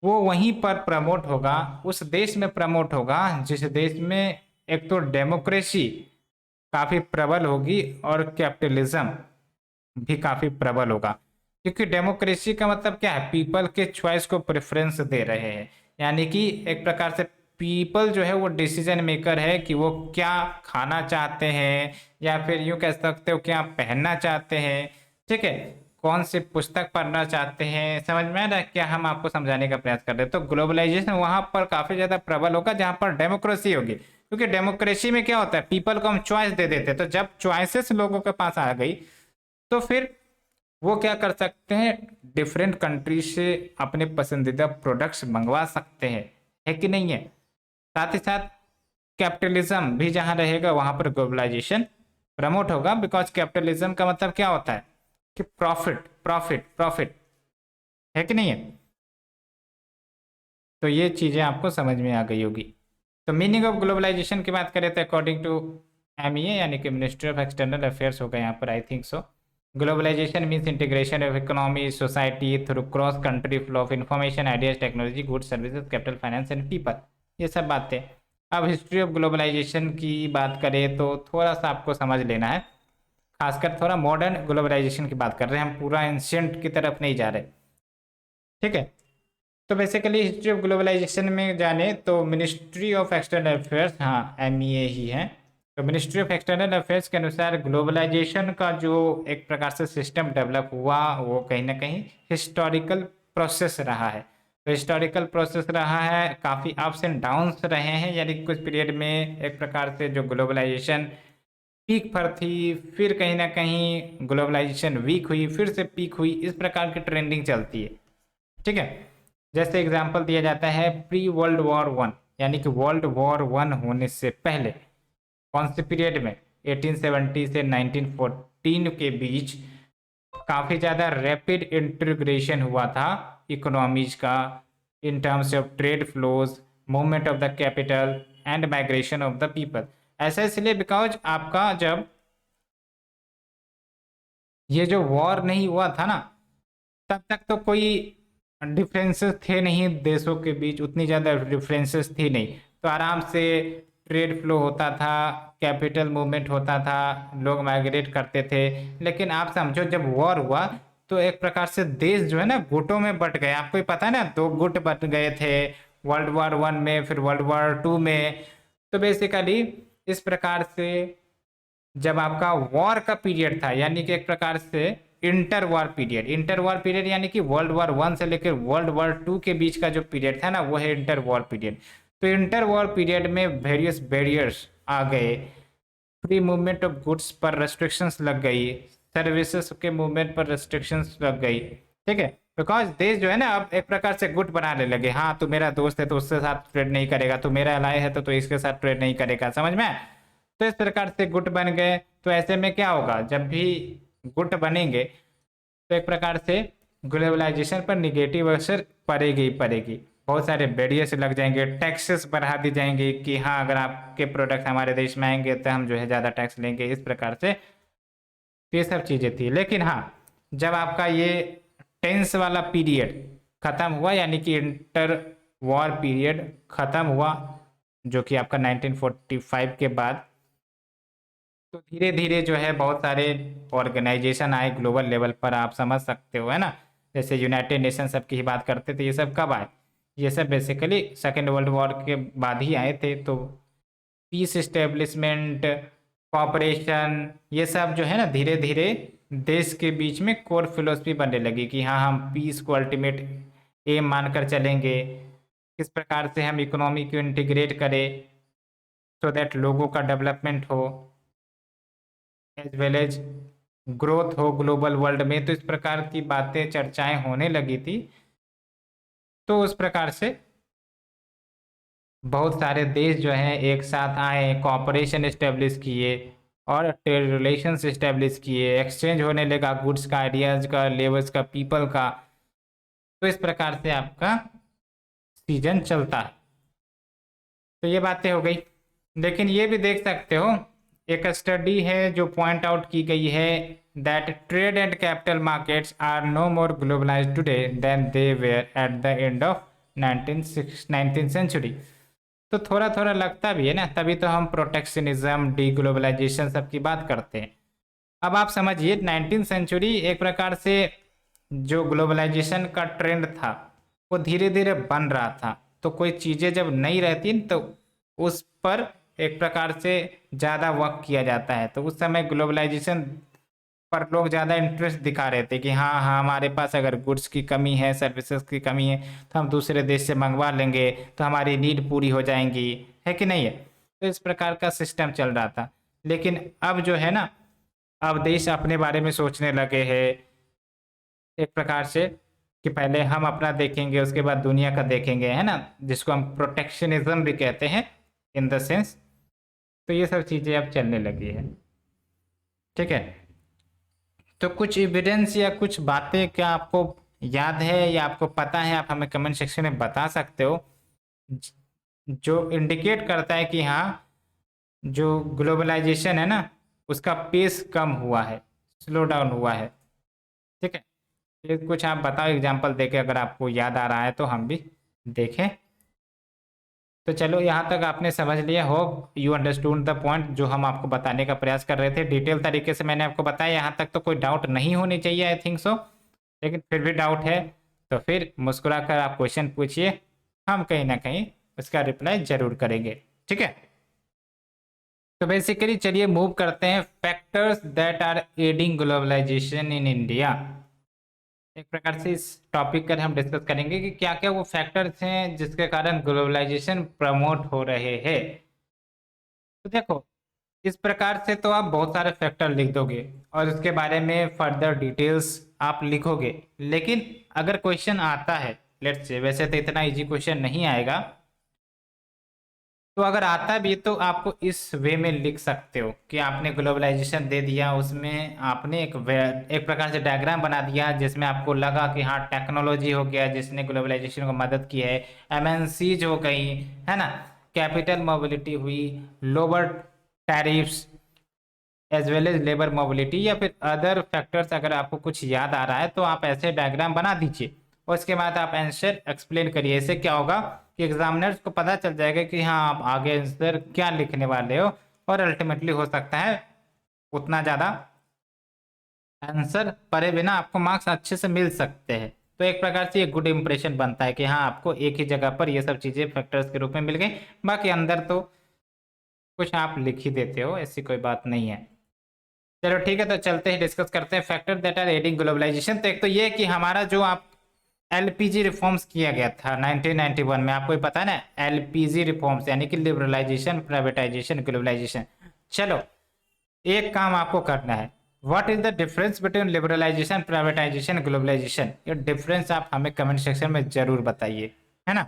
वो वहीं पर प्रमोट होगा, उस देश में प्रमोट होगा जिस देश में एक तो डेमोक्रेसी काफी प्रबल होगी और कैपिटलिज्म भी काफी प्रबल होगा। क्योंकि डेमोक्रेसी का मतलब क्या है, पीपल के चॉइस को प्रेफरेंस दे रहे हैं, यानी कि एक प्रकार से पीपल जो है वो डिसीजन मेकर है कि वो क्या खाना चाहते हैं, या फिर यूं कह सकते हो क्या पहनना चाहते हैं, ठीक है, कौन सी पुस्तक पढ़ना चाहते हैं। समझ में आ रहा है क्या हम आपको समझाने का प्रयास कर रहे हैं? तो ग्लोबलाइजेशन वहां पर काफी ज्यादा प्रबल होगा जहां पर डेमोक्रेसी होगी, क्योंकि डेमोक्रेसी में क्या होता है, पीपल को हम चॉइस दे देते हैं। तो जब चॉइसेस लोगों के पास आ गई तो फिर वो क्या कर सकते हैं, डिफरेंट कंट्री से अपने पसंदीदा प्रोडक्ट्स मंगवा सकते हैं, है कि नहीं है? साथ ही साथ कैपिटलिज्म भी जहां रहेगा वहां पर ग्लोबलाइजेशन प्रमोट होगा, बिकॉज कैपिटलिज्म का मतलब क्या होता है कि प्रॉफिट प्रॉफिट प्रॉफिट, है कि नहीं है? तो ये चीजें आपको समझ में आ गई होगी। तो मीनिंग ऑफ ग्लोबलाइजेशन की बात करें तो अकॉर्डिंग टू एमईए यानी कि मिनिस्ट्री ऑफ एक्सटर्नल अफेयर्स होगा यहाँ पर, I think so, globalisation means integration of economy society through cross country flow of information ideas technology goods services capital finance and people, ये सब बातें। अब हिस्ट्री ऑफ ग्लोबलाइजेशन की बात करें तो थोड़ा सा आपको समझ लेना है, खासकर थोड़ा मॉडर्न ग्लोबलाइजेशन की बात कर रहे हैं हम, पूरा एंशियंट की तरफ नहीं जा रहे, ठीक है। तो बेसिकली हिस्ट्री ऑफ ग्लोबलाइजेशन में जाने तो मिनिस्ट्री ऑफ एक्सटर्नल अफेयर्स, हाँ एमईए ही है, तो मिनिस्ट्री ऑफ एक्सटर्नल अफेयर्स के अनुसार ग्लोबलाइजेशन का जो एक प्रकार से सिस्टम डेवलप हुआ वो कहीं ना कहीं हिस्टोरिकल प्रोसेस रहा है। तो हिस्टोरिकल प्रोसेस रहा है, काफ़ी अप्स एंड डाउन्स रहे हैं, यानी कि कुछ पीरियड में एक प्रकार से जो ग्लोबलाइजेशन पीक पर थी, फिर कहीं ना कहीं ग्लोबलाइजेशन वीक हुई, फिर से पीक हुई, इस प्रकार की ट्रेंडिंग चलती है, ठीक है। जैसे एग्जाम्पल दिया जाता है प्री वर्ल्ड वॉर वन, यानी कि वर्ल्ड वॉर वन होने से पहले कौन से पीरियड में, 1870 से 1914 के बीच काफ़ी ज़्यादा रैपिड इंटीग्रेशन हुआ था इकोनॉमीज का, in terms of trade flows, movement of the capital and migration of the people. ऐसा इसलिए बिकॉज आपका जब ये जो वॉर नहीं हुआ था ना, तब तक तो कोई डिफरेंसेस थे नहीं देशों के बीच, उतनी ज़्यादा डिफरेंसेस थी नहीं, तो आराम से ट्रेड फ्लो होता था, कैपिटल मूवमेंट होता था, लोग माइग्रेट करते थे। लेकिन आप समझो जब वॉर हुआ तो एक प्रकार से देश जो है ना गुटों में बट गए, आपको ही पता है ना, दो गुट बट गए थे वर्ल्ड वॉर वन में, फिर वर्ल्ड वॉर टू में। तो बेसिकली इस प्रकार से जब आपका वॉर का पीरियड था, यानी कि एक प्रकार से inter war period, inter war period यानी कि वर्ल्ड वॉर वन से लेकर वर्ल्ड वॉर टू के बीच का जो पीरियड था ना वो है इंटर वॉर पीरियड। तो इंटर वॉर पीरियड में वेरियस बैरियर्स आ गए, फ्री मूवमेंट ऑफ गुड्स पर रेस्ट्रिक्शंस लग गई, सर्विसेज के मूवमेंट पर रेस्ट्रिक्शंस लग गई, ठीक है। बिकॉज देश जो है ना अब एक प्रकार से गुट बनाने लगे, हाँ तू मेरा दोस्त है तो उसके साथ ट्रेड नहीं करेगा, तू मेरा अलाय है तो इसके साथ ट्रेड नहीं करेगा, समझ में? तो इस प्रकार से गुट बन गए। तो ऐसे में क्या होगा, जब भी गुट बनेंगे तो एक प्रकार से ग्लोबलाइजेशन पर निगेटिव असर पड़ेगी ही पड़ेगी, बहुत सारे बैरियर्स लग जाएंगे, टैक्सेस बढ़ा दी जाएंगे कि हाँ अगर आपके प्रोडक्ट हमारे देश में आएंगे तो हम जो है ज़्यादा टैक्स लेंगे, इस प्रकार से। तो ये सब चीज़ें थी। लेकिन हाँ जब आपका ये टेंस वाला पीरियड खत्म हुआ, यानी कि इंटर वॉर पीरियड खत्म हुआ, जो कि आपका 1945 के बाद, तो धीरे धीरे जो है बहुत सारे ऑर्गेनाइजेशन आए ग्लोबल लेवल पर, आप समझ सकते हो, है ना, जैसे यूनाइटेड नेशन सब की ही बात करते थे, ये सब कब आए, ये सब बेसिकली सेकेंड वर्ल्ड वॉर के बाद ही आए थे। तो पीस इस्टेब्लिशमेंट, कॉपरेशन, ये सब जो है ना धीरे धीरे देश के बीच में कोर फिलोसफी बनने लगी कि हाँ हम पीस को अल्टीमेट एम मानकर चलेंगे, किस प्रकार से हम इकोनॉमी को इंटीग्रेट करें सो दैट लोगों का डेवलपमेंट हो एज वेल एज ग्रोथ हो ग्लोबल वर्ल्ड में। तो इस प्रकार की बातें चर्चाएं होने लगी थी। तो उस प्रकार से बहुत सारे देश जो हैं एक साथ आए, कॉपरेशन इस्टेब्लिश किए और ट्रेड रिलेशंस इस्टेब्लिश किए, एक्सचेंज होने लगा गुड्स का, आइडियाज का, लेबर्स का, पीपल का। तो इस प्रकार से आपका सीजन चलता है। तो ये बातें हो गई। लेकिन ये भी देख सकते हो, एक स्टडी है जो पॉइंट आउट की गई है that trade and capital markets are no more globalised today than they were at the end of 19th century. तो थोड़ा थोड़ा लगता भी है ना, तभी तो हम प्रोटेक्शनिज्म, डी ग्लोबलाइजेशन सब की बात करते हैं। अब आप समझिए 19th सेंचुरी एक प्रकार से जो ग्लोबलाइजेशन का ट्रेंड था वो धीरे धीरे बन रहा था। तो कोई चीज़ें जब नहीं रहती तो उस पर एक प्रकार से ज़्यादा वर्क किया जाता है। तो उस समय ग्लोबलाइजेशन पर लोग ज़्यादा इंटरेस्ट दिखा रहे थे कि हाँ हाँ, हमारे पास अगर गुड्स की कमी है, सर्विसेज की कमी है, तो हम दूसरे देश से मंगवा लेंगे, तो हमारी नीड पूरी हो जाएंगी, है कि नहीं है। तो इस प्रकार का सिस्टम चल रहा था। लेकिन अब जो है ना, अब देश अपने बारे में सोचने लगे हैं एक प्रकार से कि पहले हम अपना देखेंगे, उसके बाद दुनिया का देखेंगे, है ना, जिसको हम प्रोटेक्शनिज्म भी कहते हैं इन द सेंस। तो ये सब चीज़ें अब चलने लगी है। ठीक है, तो कुछ एविडेंस या कुछ बातें क्या आपको याद है या आपको पता है, आप हमें कमेंट सेक्शन में बता सकते हो, जो इंडिकेट करता है कि हाँ, जो ग्लोबलाइजेशन है ना उसका पेस कम हुआ है, स्लो डाउन हुआ है। ठीक है, ये कुछ आप बताओ एग्जांपल देके, अगर आपको याद आ रहा है तो हम भी देखें। तो चलो, यहाँ तक आपने समझ लिया, hope you understood the point जो हम आपको बताने का प्रयास कर रहे थे। डिटेल तरीके से मैंने आपको बताया, यहाँ तक तो कोई डाउट नहीं होनी चाहिए, आई थिंक सो। लेकिन फिर भी डाउट है तो फिर मुस्कुरा कर आप क्वेश्चन पूछिए, हम कहीं ना कहीं उसका रिप्लाई जरूर करेंगे। ठीक है, तो बेसिकली चलिए मूव करते हैं, factors that are adding globalisation in India. एक प्रकार से इस टॉपिक पर हम डिस्कस करेंगे कि क्या क्या वो फैक्टर्स हैं जिसके कारण ग्लोबलाइजेशन प्रमोट हो रहे हैं। तो देखो, इस प्रकार से तो आप बहुत सारे फैक्टर लिख दोगे और उसके बारे में फर्दर डिटेल्स आप लिखोगे। लेकिन अगर क्वेश्चन आता है, लेट्स से, वैसे तो इतना इजी क्वेश्चन नहीं आएगा, तो अगर आता भी तो आपको इस वे में लिख सकते हो कि आपने ग्लोबलाइजेशन दे दिया, उसमें आपने एक प्रकार से डायग्राम बना दिया जिसमें आपको लगा कि हाँ टेक्नोलॉजी हो गया जिसने ग्लोबलाइजेशन को मदद की है, एमएनसीज हो गई, है ना, कैपिटल मोबिलिटी हुई, lower tariffs as well as labour mobility, या फिर अदर फैक्टर्स। अगर आपको कुछ याद आ रहा है तो आप ऐसे डायग्राम बना दीजिए और उसके बाद आप आंसर एक्सप्लेन करिए। इससे क्या होगा कि एग्जामिनर्स को पता चल जाएगा कि हाँ आप आगे आंसर क्या लिखने वाले हो, और अल्टीमेटली हो सकता है उतना ज़्यादा आंसर पढ़े बिना आपको मार्क्स अच्छे से मिल सकते हैं। तो एक प्रकार से ये गुड इंप्रेशन बनता है कि हाँ आपको एक ही जगह पर ये सब चीज़ें फैक्टर्स के रूप में मिल गई, बाकी अंदर तो कुछ आप लिख ही देते हो, ऐसी कोई बात नहीं है। चलो ठीक है, तो चलते हैं डिस्कस करते हैं factor that are adding globalisation. तो एक तो ये कि हमारा जो आप एलपीजी रिफॉर्म्स किया गया था 1991 में, आपको ही पता है ना, एलपीजी रिफॉर्म्स यानी कि लिबरलाइजेशन, प्राइवेटाइजेशन, ग्लोबलाइजेशन। चलो, एक काम आपको करना है, what is the difference between liberalisation, privatisation, globalisation. ये डिफरेंस आप हमें कमेंट सेक्शन में जरूर बताइए, है ना।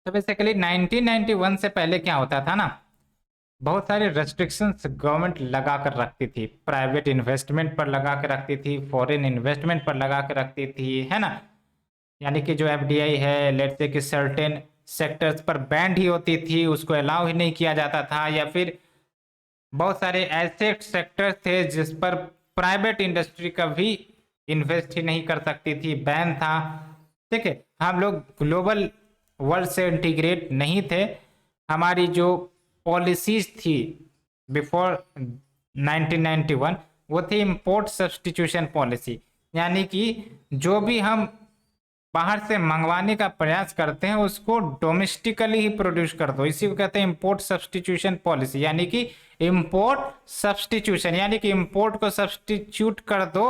तो बेसिकली 1991 से पहले क्या होता था ना, बहुत सारे रेस्ट्रिक्शंस गवर्नमेंट लगा कर रखती थी, प्राइवेट इन्वेस्टमेंट पर लगा कर रखती थी, फॉरेन इन्वेस्टमेंट पर लगा कर रखती थी, है ना। यानी कि जो एफडीआई है, लेट्स से कि सर्टेन सेक्टर्स पर बैंड ही होती थी, उसको अलाउ ही नहीं किया जाता था, या फिर बहुत सारे ऐसे सेक्टर्स थे जिस पर प्राइवेट इंडस्ट्री कभी इन्वेस्ट ही नहीं कर सकती थी, बैन था। ठीक है, हम लोग ग्लोबल वर्ल्ड से इंटीग्रेट नहीं थे। हमारी जो पॉलिसीज थी बिफोर 1991 वो थी इंपोर्ट सब्सटीट्यूशन पॉलिसी, यानी कि जो भी हम बाहर से मंगवाने का प्रयास करते हैं उसको डोमेस्टिकली ही प्रोड्यूस कर दो, इसी को कहते हैं इंपोर्ट सब्सटीट्यूशन पॉलिसी। यानी कि इंपोर्ट सब्सटीट्यूशन यानी कि इंपोर्ट को सब्सटीट्यूट कर दो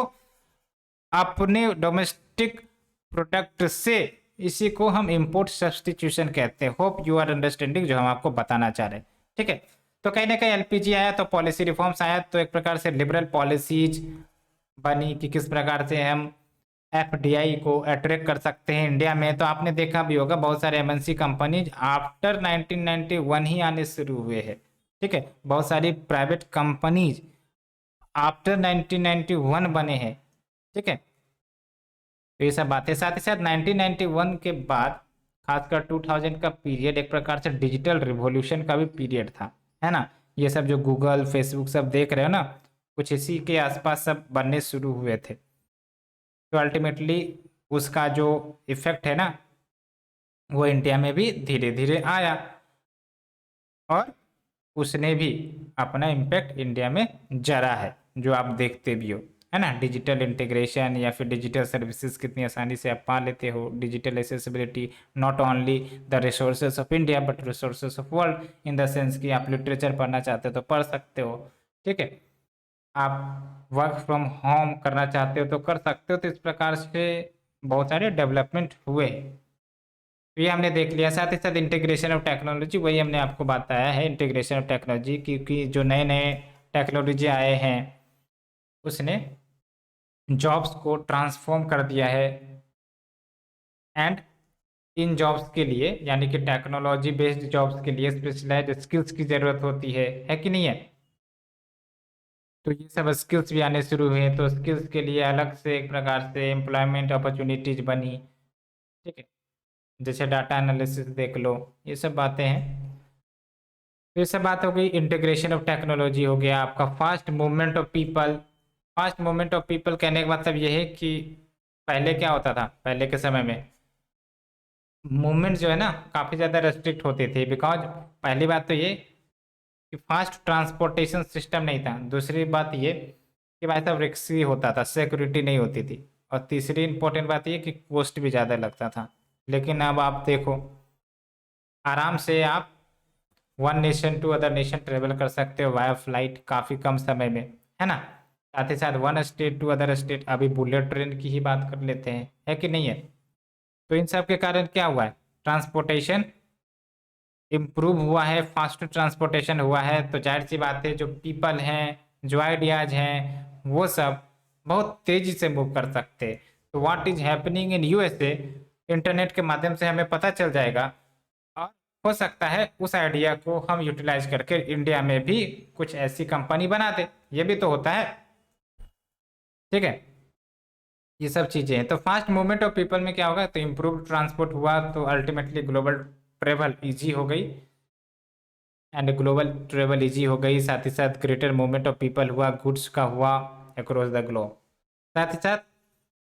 अपने डोमेस्टिक प्रोडक्ट से, इसी को हम इंपोर्ट सब्सटीट्यूशन कहते हैं। होप यू आर अंडरस्टैंडिंग जो हम आपको बताना चाह रहे हैं। ठीक है, तो कहीं ना कहीं एलपीजी आया तो पॉलिसी रिफॉर्म्स आया, तो एक प्रकार से लिबरल पॉलिसीज बनी कि किस प्रकार से हम एफडीआई को अट्रैक्ट कर सकते हैं इंडिया में। तो आपने देखा भी होगा बहुत सारे एमएनसी कंपनीज आफ्टर 1991 ही आने शुरू हुए हैं। ठीक है, बहुत सारी प्राइवेट कंपनीज आफ्टर 1991 बने हैं। ठीक है, तो ये सब बातें, साथ ही साथ 1991 के बाद खासकर 2000 का पीरियड एक प्रकार से डिजिटल रिवॉल्यूशन का भी पीरियड था, है ना। ये सब जो गूगल फेसबुक सब देख रहे हो ना, कुछ इसी के आसपास सब बनने शुरू हुए थे। तो अल्टीमेटली उसका जो इफेक्ट है ना, वो इंडिया में भी धीरे धीरे आया और उसने भी अपना इम्पैक्ट इंडिया में जरा है, जो आप देखते भी हो, है ना। डिजिटल इंटीग्रेशन या फिर डिजिटल सर्विसेज कितनी आसानी से आप पा लेते हो, digital accessibility, not only the resources of India but resources of world, in the sense कि आप लिटरेचर पढ़ना चाहते हो तो पढ़ सकते हो, ठीक है। आप वर्क फ्रॉम होम करना चाहते हो तो कर सकते हो। तो इस प्रकार से बहुत सारे डेवलपमेंट हुए। तो ये हमने देख लिया। साथ ही साथ इंटीग्रेशन ऑफ टेक्नोलॉजी, वही हमने आपको बताया है, इंटीग्रेशन ऑफ टेक्नोलॉजी, क्योंकि जो नए नए टेक्नोलॉजी आए हैं उसने जॉब्स को ट्रांसफॉर्म कर दिया है। एंड इन जॉब्स के लिए, यानी कि टेक्नोलॉजी बेस्ड जॉब्स के लिए स्पेशलाइज्ड स्किल्स की ज़रूरत होती है कि नहीं है। तो ये सब स्किल्स भी आने शुरू हुए। तो स्किल्स के लिए अलग से एक प्रकार से एम्प्लॉयमेंट अपॉर्चुनिटीज बनी, ठीक है। जैसे डाटा एनालिसिस देख लो, ये सब बातें हैं। तो ये सब बात हो गई। इंटीग्रेशन ऑफ टेक्नोलॉजी हो गया आपका। Fast movement of people. Fast movement of people कहने का मतलब ये है कि पहले क्या होता था, पहले के समय में मूवमेंट जो है ना काफ़ी ज़्यादा रेस्ट्रिक्ट होते थे। बिकॉज पहली बात तो ये कि फास्ट ट्रांसपोर्टेशन सिस्टम नहीं था। दूसरी बात ये कि भाई साहब रिक्सी होता था, सिक्योरिटी नहीं होती थी। और तीसरी इंपॉर्टेंट बात ये कि कॉस्ट भी ज़्यादा लगता था। लेकिन अब आप देखो, आराम से आप one nation to other nation travel कर सकते हो वाया फ्लाइट काफ़ी कम समय में, है ना। साथ ही साथ one state to other state, अभी बुलेट ट्रेन की ही बात कर लेते हैं, है कि नहीं है। तो इन सब के कारण क्या हुआ है, ट्रांसपोर्टेशन इम्प्रूव हुआ है, फास्ट ट्रांसपोर्टेशन हुआ है। तो जाहिर सी बात है जो पीपल हैं, जो आइडियाज हैं, वो सब बहुत तेजी से मूव कर सकते हैं। तो what is happening in USA, internet के माध्यम से हमें पता चल जाएगा। और हो सकता है उस आइडिया को हम यूटिलाइज करके इंडिया में भी कुछ ऐसी कंपनी बना दे, ये भी तो होता है, ठीक है। ये सब चीज़ें हैं। तो फास्ट मूवमेंट ऑफ पीपल में क्या होगा, तो इम्प्रूव ट्रांसपोर्ट हुआ, तो अल्टीमेटली ग्लोबल ट्रेवल इजी हो गई। एंड ग्लोबल ट्रेवल इजी हो गई, साथ ही साथ ग्रेटर मूवमेंट ऑफ पीपल हुआ, गुड्स का हुआ अक्रॉस द ग्लोब। साथ ही साथ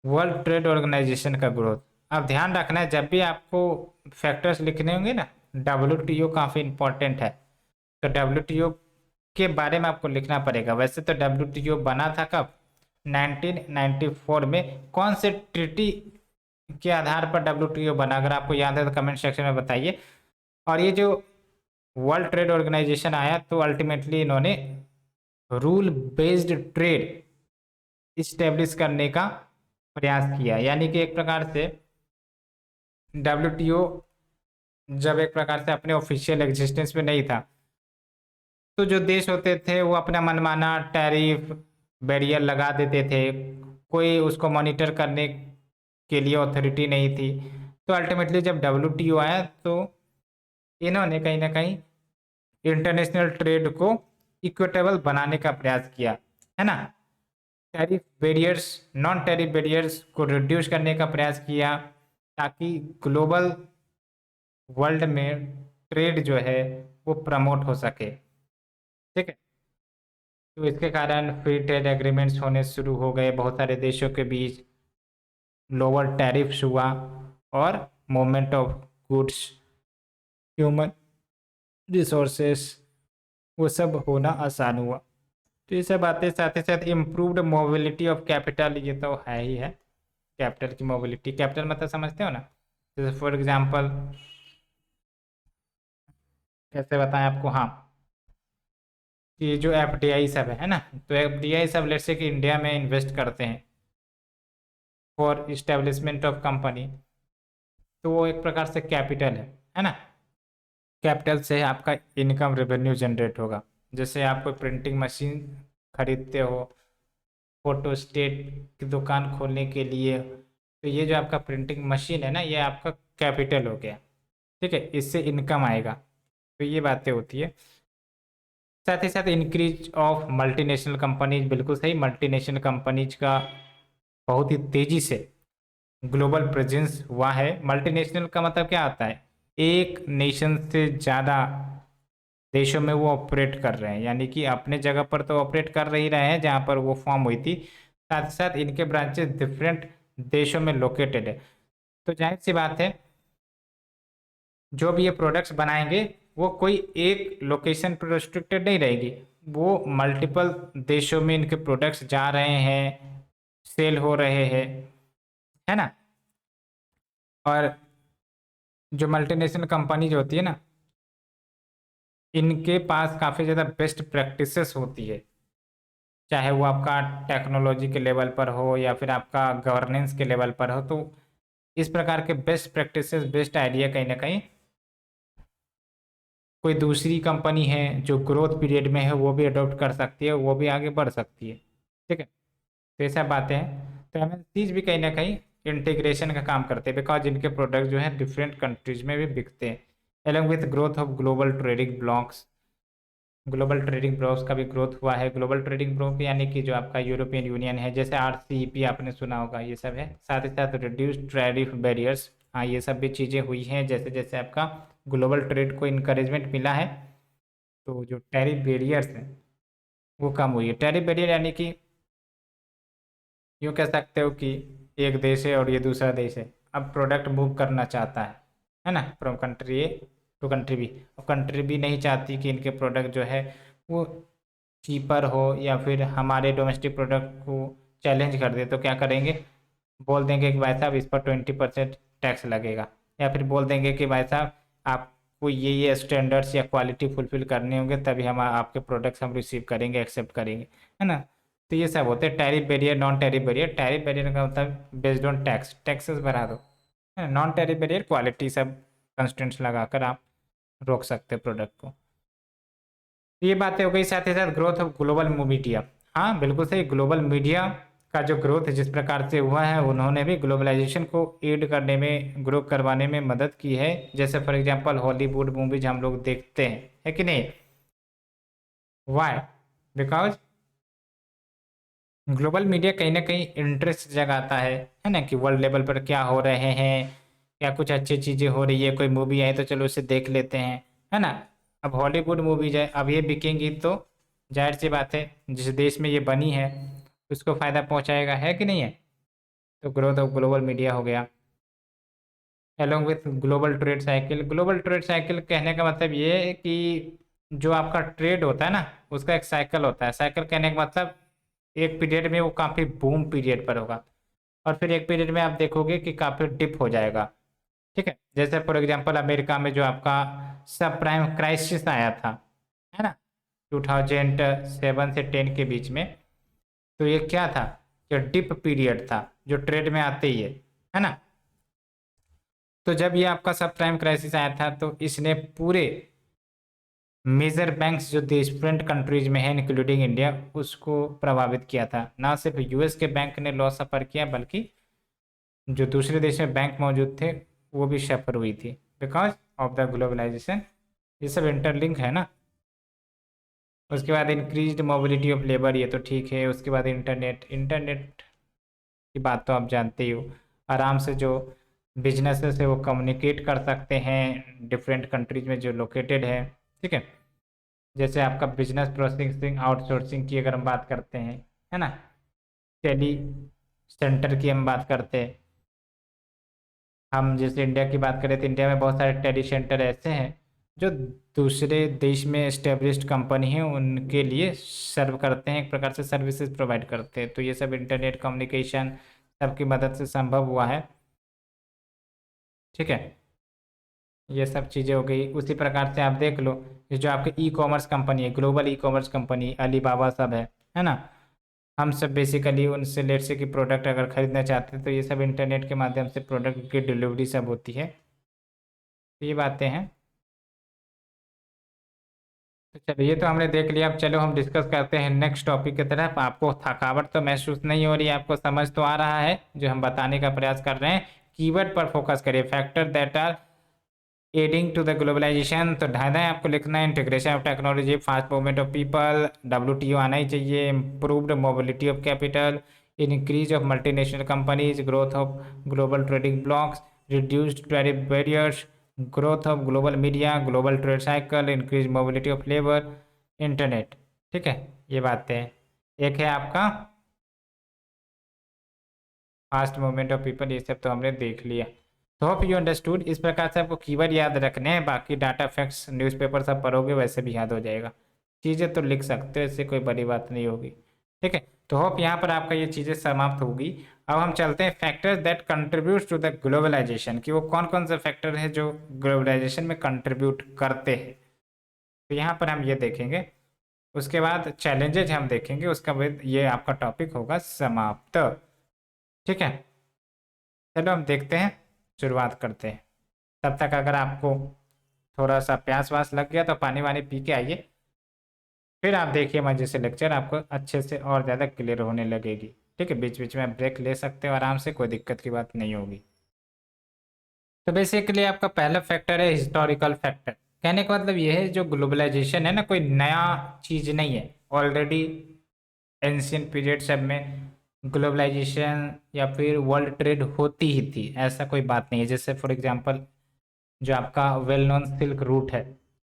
वर्ल्ड ट्रेड ऑर्गेनाइजेशन का ग्रोथ। अब ध्यान रखना है जब भी आपको फैक्टर्स लिखने होंगे ना, डब्ल्यूटीओ काफ़ी इंपॉर्टेंट है। तो डब्ल्यूटीओ के बारे में आपको लिखना पड़ेगा। वैसे तो डब्ल्यूटीओ बना था कब, 1994 में। कौन से ट्रिटी के आधार पर डब्ल्यूटीओ बना, अगर आपको याद है तो कमेंट सेक्शन में बताइए। और ये जो वर्ल्ड ट्रेड ऑर्गेनाइजेशन आया, तो अल्टीमेटली इन्होंने रूल बेस्ड ट्रेड इस्टेब्लिश करने का प्रयास किया। यानी कि एक प्रकार से डब्ल्यूटीओ जब एक प्रकार से अपने ऑफिशियल एग्जिस्टेंस में नहीं था, तो जो देश होते थे वो अपना मनमाना टैरिफ बैरियर लगा देते थे। कोई उसको मॉनिटर करने के लिए अथॉरिटी नहीं थी। तो अल्टीमेटली जब डब्ल्यूटीओ आया, तो इन्होंने कहीं ना कहीं इंटरनेशनल ट्रेड को इक्विटेबल बनाने का प्रयास किया, है ना। Tariff barriers, non tariff barriers को रिड्यूस करने का प्रयास किया, ताकि ग्लोबल वर्ल्ड में ट्रेड जो है वो प्रमोट हो सके, ठीक है। तो इसके कारण फ्री ट्रेड एग्रीमेंट्स होने शुरू हो गए बहुत सारे देशों के बीच, लोअर टैरिफ्स हुआ, और movement of goods, human resources, वो सब होना आसान हुआ। तो ये सब बातें, साथ ही साथ इम्प्रूव्ड मोबिलिटी ऑफ कैपिटल, ये तो है ही है। कैपिटल की मोबिलिटी, कैपिटल मतलब समझते हो ना। जैसे फॉर एग्जांपल कैसे बताएं आपको, हाँ, कि जो एफडीआई सब है ना, तो एफडीआई सब लेट्स से कि इंडिया में इन्वेस्ट करते हैं फॉर इस्टेब्लिशमेंट ऑफ कंपनी, तो वो एक प्रकार से कैपिटल है ना। कैपिटल से आपका इनकम रेवेन्यू जनरेट होगा। जैसे आप कोई प्रिंटिंग मशीन खरीदते हो फोटो स्टेट की दुकान खोलने के लिए, तो ये जो आपका प्रिंटिंग मशीन है ना, ये आपका कैपिटल हो गया, ठीक है। इससे इनकम आएगा। तो ये बातें होती है। साथ ही साथ इंक्रीज ऑफ मल्टीनेशनल कंपनीज, बिल्कुल सही, मल्टीनेशनल कंपनीज का बहुत ही तेजी से ग्लोबल प्रेजेंस हुआ है। मल्टीनेशनल का मतलब क्या होता है, एक नेशन से ज़्यादा देशों में वो ऑपरेट कर रहे हैं, यानी कि अपने जगह पर तो ऑपरेट कर ही रहे हैं जहाँ पर वो फॉर्म हुई थी, साथ ही साथ इनके ब्रांचेस डिफरेंट देशों में लोकेटेड है। तो जाहिर सी बात है, जो भी ये प्रोडक्ट्स बनाएंगे वो कोई एक लोकेशन पर रिस्ट्रिक्टेड नहीं रहेगी, वो मल्टीपल देशों में इनके प्रोडक्ट्स जा रहे हैं, सेल हो रहे हैं, है ना। और जो मल्टीनेशनल कंपनी जो होती है ना, इनके पास काफ़ी ज़्यादा बेस्ट प्रैक्टिसेस होती है, चाहे वो आपका टेक्नोलॉजी के लेवल पर हो या फिर आपका गवर्नेंस के लेवल पर हो। तो इस प्रकार के बेस्ट प्रैक्टिसेस, बेस्ट आइडिया कहीं ना कहीं कोई दूसरी कंपनी है जो ग्रोथ पीरियड में है वो भी अडॉप्ट कर सकती है, वो भी आगे बढ़ सकती है। ठीक है, तो ऐसा बातें हैं। तो एमएनसीज भी कहीं ना कहीं इंटीग्रेशन का काम करते हैं, बिकॉज इनके प्रोडक्ट जो है डिफरेंट कंट्रीज में भी बिकते हैं। Along with growth of global trading blocks, global trading blocks का भी ग्रोथ हुआ है। ग्लोबल ट्रेडिंग ब्लॉक यानी कि जो आपका यूरोपियन यूनियन है, जैसे आरसीईपी आपने सुना होगा, ये सब है। साथ ही साथ रिड्यूस टैरिफ बैरियर्स, हाँ ये सब भी चीज़ें हुई हैं जैसे जैसे आपका ग्लोबल ट्रेड को इनकरेजमेंट मिला है, तो जो टैरिफ बैरियर्स हैं वो कम हुई है। टैरिफ बैरियर यानी कि यूँ कह सकते हो कि एक देश है और ये दूसरा देश है, अब प्रोडक्ट मूव करना चाहता है ना, from country A to country B. और कंट्री बी नहीं चाहती कि इनके प्रोडक्ट जो है वो चीपर हो या फिर हमारे डोमेस्टिक प्रोडक्ट को चैलेंज कर दे, तो क्या करेंगे, बोल देंगे कि भाई साहब इस पर 20% टैक्स लगेगा, या फिर बोल देंगे कि भाई साहब आपको ये स्टैंडर्ड्स या क्वालिटी फुलफिल करने होंगे तभी हम आपके प्रोडक्ट्स हम रिसीव करेंगे, एक्सेप्ट करेंगे, है ना। तो ये सब होते हैं tariff barrier, non tariff barrier. Tariff barrier का मतलब बेस्ड ऑन टैक्स, टैक्सेस बढ़ा दो, है ना। नॉन टैरिफ बैरियर क्वालिटी सब कंस्टेंट्स लगाकर आप रोक सकते हैं प्रोडक्ट को। तो ये बातें हो गई। साथ ही साथ ग्रोथ ऑफ ग्लोबल मीडिया, हाँ बिल्कुल सही, ग्लोबल मीडिया का जो ग्रोथ जिस प्रकार से हुआ है, उन्होंने भी ग्लोबलाइजेशन को एड करने में, ग्रो करवाने में मदद की है। जैसे फॉर एग्जांपल हॉलीवुड मूवीज हम लोग देखते हैं, है कि नहीं। वाई, बिकॉज ग्लोबल मीडिया कहीं ना कहीं इंटरेस्ट जगाता है ना, कि वर्ल्ड लेवल पर क्या हो रहे हैं, क्या कुछ अच्छी चीज़ें हो रही है, कोई मूवी आई तो चलो उसे देख लेते हैं, है ना। अब हॉलीवुड मूवीज है, अब ये बिकेंगी तो जाहिर सी बात है जिस देश में ये बनी है उसको फ़ायदा पहुंचाएगा, है कि नहीं है। तो ग्रोथ ऑफ ग्लोबल मीडिया हो गया। Along with global trade cycle, global trade cycle कहने का मतलब ये है कि जो आपका ट्रेड होता है ना, उसका एक साइकिल होता है। साइकिल कहने का मतलब एक पीरियड में वो काफ़ी बूम पीरियड पर होगा, और फिर एक पीरियड में आप देखोगे कि काफ़ी डिप हो जाएगा। ठीक है, जैसे फॉर एग्जांपल अमेरिका में जो आपका सब प्राइम क्राइसिस आया था, है ना, 2007 से 10 के बीच में, तो ये क्या था, ये डिप पीरियड था जो ट्रेड में आते ही है ना। तो जब ये आपका सब प्राइम क्राइसिस आया था तो इसने पूरे मेजर बैंक्स जो डिफरेंट कंट्रीज में है इंक्लूडिंग इंडिया, उसको प्रभावित किया था। ना सिर्फ यूएस के बैंक ने लॉस सफ़र किया, बल्कि जो दूसरे देश में बैंक मौजूद थे वो भी सफ़र हुई थी, बिकॉज ऑफ द ग्लोबलाइजेशन। ये सब इंटरलिंक है ना। उसके बाद इंक्रीज्ड मोबिलिटी ऑफ लेबर, ये तो ठीक है। उसके बाद इंटरनेट, इंटरनेट की बात तो आप जानते ही हो, आराम से जो बिजनेसेस है वो कम्युनिकेट कर सकते हैं डिफरेंट कंट्रीज में जो लोकेटेड है। ठीक है, जैसे आपका बिजनेस प्रोसेसिंग आउटसोर्सिंग की अगर हम बात करते हैं, है ना, टेली सेंटर की हम बात करते हैं, हम जैसे इंडिया की बात करें तो इंडिया में बहुत सारे टेली सेंटर ऐसे हैं जो दूसरे देश में एस्टेब्लिश्ड कंपनी है उनके लिए सर्व करते हैं, एक प्रकार से सर्विसेज प्रोवाइड करते हैं। तो ये सब इंटरनेट कम्युनिकेशन सबकी मदद से संभव हुआ है। ठीक है, ये सब चीज़ें हो गई। उसी प्रकार से आप देख लो, ये जो आपके ई कॉमर्स कंपनी है, global e commerce company Alibaba सब है ना, हम सब बेसिकली उनसे लेट से कि प्रोडक्ट अगर खरीदना चाहते हैं तो ये सब इंटरनेट के माध्यम से प्रोडक्ट की डिलीवरी सब होती है। तो ये बातें हैं। तो चलिए, ये तो हमने देख लिया, अब चलो हम डिस्कस करते हैं नेक्स्ट टॉपिक की तरफ। आपको थकावट तो महसूस नहीं हो रही है, आपको समझ तो आ रहा है जो हम बताने का प्रयास कर रहे हैं। कीवर्ड पर फोकस करिए, factor that are adding to the globalisation. तो ढाई आपको लिखना है integration of technology, fast movement of people, WTO आना ही चाहिए, improved mobility of capital, increase of multinational companies, growth of global trading blocks, reduced tariff barriers, growth of global media, global trade cycle, increased mobility of labor, internet. ठीक है, ये बातें हैं। एक है आपका फास्ट मूवमेंट ऑफ पीपल, ये सब तो हमने देख लिया। तो होप यू अंडरस्टूड। इस प्रकार से आपको कीवर्ड याद रखने हैं, बाकी डाटा फैक्ट्स न्यूज़पेपर सब पढ़ोगे वैसे भी याद हो जाएगा। चीज़ें तो लिख सकते हो, इससे कोई बड़ी बात नहीं होगी। ठीक है, तो होप यहाँ पर आपका ये चीज़ें समाप्त होगी। अब हम चलते हैं factors that contribute to the globalisation, कि वो कौन कौन से फैक्टर हैं जो ग्लोबलाइजेशन में कंट्रीब्यूट करते हैं। तो यहाँ पर हम ये देखेंगे, उसके बाद चैलेंजेज हम देखेंगे, उसका बाद ये आपका टॉपिक होगा समाप्त। ठीक है, चलो हम देखते हैं, शुरुआत करते हैं। तब तक अगर आपको थोड़ा सा प्यास वास लग गया तो पानी वानी पी के आइए, फिर आप देखिए मजे से लेक्चर, आपको अच्छे से और ज़्यादा क्लियर होने लगेगी। ठीक है, बीच बीच में ब्रेक ले सकते हो आराम से, कोई दिक्कत की बात नहीं होगी। तो बेसिकली आपका पहला फैक्टर है हिस्टोरिकल फैक्टर। कहने का मतलब ये है, जो ग्लोबलाइजेशन है ना, कोई नया चीज़ नहीं है। ऑलरेडी एंशियंट पीरियड सब में ग्लोबलाइजेशन या फिर वर्ल्ड ट्रेड होती ही थी, ऐसा कोई बात नहीं है। जैसे फॉर एग्जांपल जो आपका वेल नोन सिल्क रूट है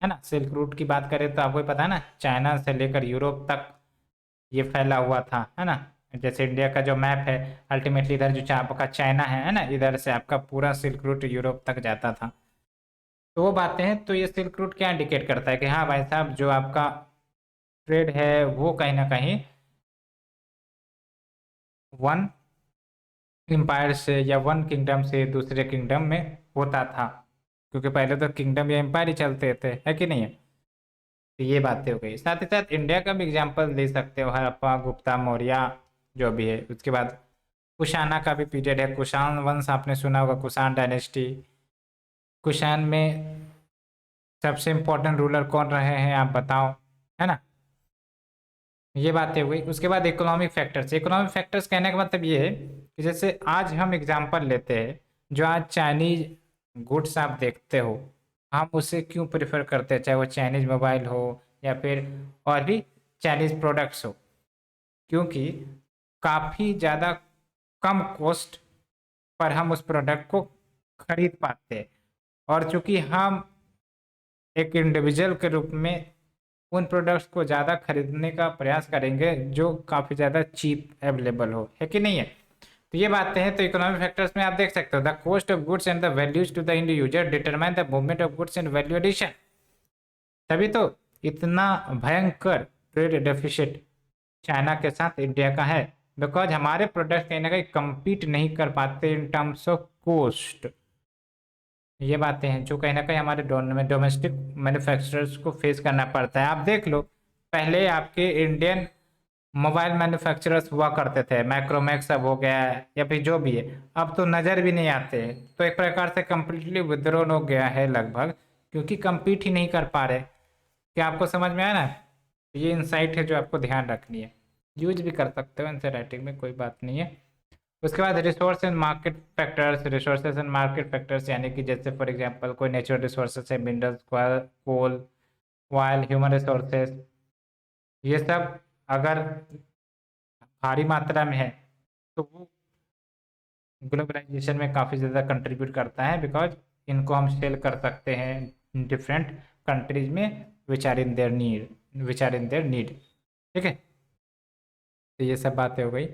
ना, सिल्क रूट की बात करें तो आपको पता है ना, चाइना से लेकर यूरोप तक ये फैला हुआ था, है ना। जैसे इंडिया का जो मैप है, अल्टीमेटली इधर जो आपका चाइना है ना, इधर से आपका पूरा सिल्क रूट यूरोप तक जाता था। तो वो बातें हैं, तो ये सिल्क रूट क्या इंडिकेट करता है कि हाँ भाई साहब, जो आपका ट्रेड है वो कहीं ना कहीं वन एम्पायर से या वन किंगडम से दूसरे किंगडम में होता था, क्योंकि पहले तो किंगडम या एम्पायर ही चलते थे, है कि नहीं है। तो ये बातें हो गई। साथ ही साथ इंडिया का भी एग्जांपल ले सकते हो, हड़प्पा, गुप्ता, मौर्य जो भी है। उसके बाद कुशाना का भी पीरियड है, कुषाण वंश आपने सुना होगा, कुषाण डायनेस्टी। कुषाण में सबसे इम्पोर्टेंट रूलर कौन रहे हैं आप बताओ, है ना। ये बातें हो गई। उसके बाद इकोनॉमिक फैक्टर्स। इकोनॉमिक फैक्टर्स कहने का मतलब ये है कि जैसे आज हम एग्जांपल लेते हैं, जो आज चाइनीज गुड्स आप देखते हो, हम उसे क्यों प्रेफर करते हैं, चाहे वो चाइनीज मोबाइल हो या फिर और भी चाइनीज प्रोडक्ट्स हो, क्योंकि काफ़ी ज़्यादा कम कॉस्ट पर हम उस प्रोडक्ट को खरीद पाते हैं। और चूंकि हम एक इंडिविजुअल के रूप में उन प्रोडक्ट्स को ज़्यादा खरीदने का प्रयास करेंगे जो काफ़ी ज़्यादा चीप अवेलेबल हो, है कि नहीं है। तो ये बातें हैं। तो इकोनॉमिक फैक्टर्स में आप देख सकते हो, the cost of goods and the values to the end user determine the movement of goods and value addition. तभी तो इतना भयंकर ट्रेड डेफिसिट चाइना के साथ इंडिया का है, बिकॉज हमारे प्रोडक्ट कहीं ना कहीं compete नहीं कर पाते इन टर्म्स ऑफ कॉस्ट। ये बातें हैं जो कहीं ना कहीं हमारे डोमेस्टिक मैन्युफैक्चरर्स को फेस करना पड़ता है। आप देख लो, पहले आपके इंडियन मोबाइल मैन्युफैक्चरर्स हुआ करते थे, मैक्रोमैक्स अब हो गया है या फिर जो भी है, अब तो नज़र भी नहीं आते हैं। तो एक प्रकार से कम्प्लीटली विद्रोह हो गया है लगभग, क्योंकि compete ही नहीं कर पा रहे। क्या आपको समझ में आया ना। ये इंसाइट है जो आपको ध्यान रखनी है, यूज भी कर सकते हो आंसर राइटिंग में, कोई बात नहीं है। उसके बाद resource and market factors. Resources and market factors यानी कि जैसे फॉर एग्जांपल कोई नेचुरल रिसोर्सेज है, मिनरल्स, कोल, ऑयल, ह्यूमन रिसोर्सेज, ये सब अगर भारी मात्रा में है तो वो ग्लोबलाइजेशन में काफ़ी ज़्यादा कंट्रीब्यूट करता है, बिकॉज इनको हम सेल कर सकते हैं डिफरेंट कंट्रीज में which are in their need. ठीक है, तो ये सब बातें हो गई।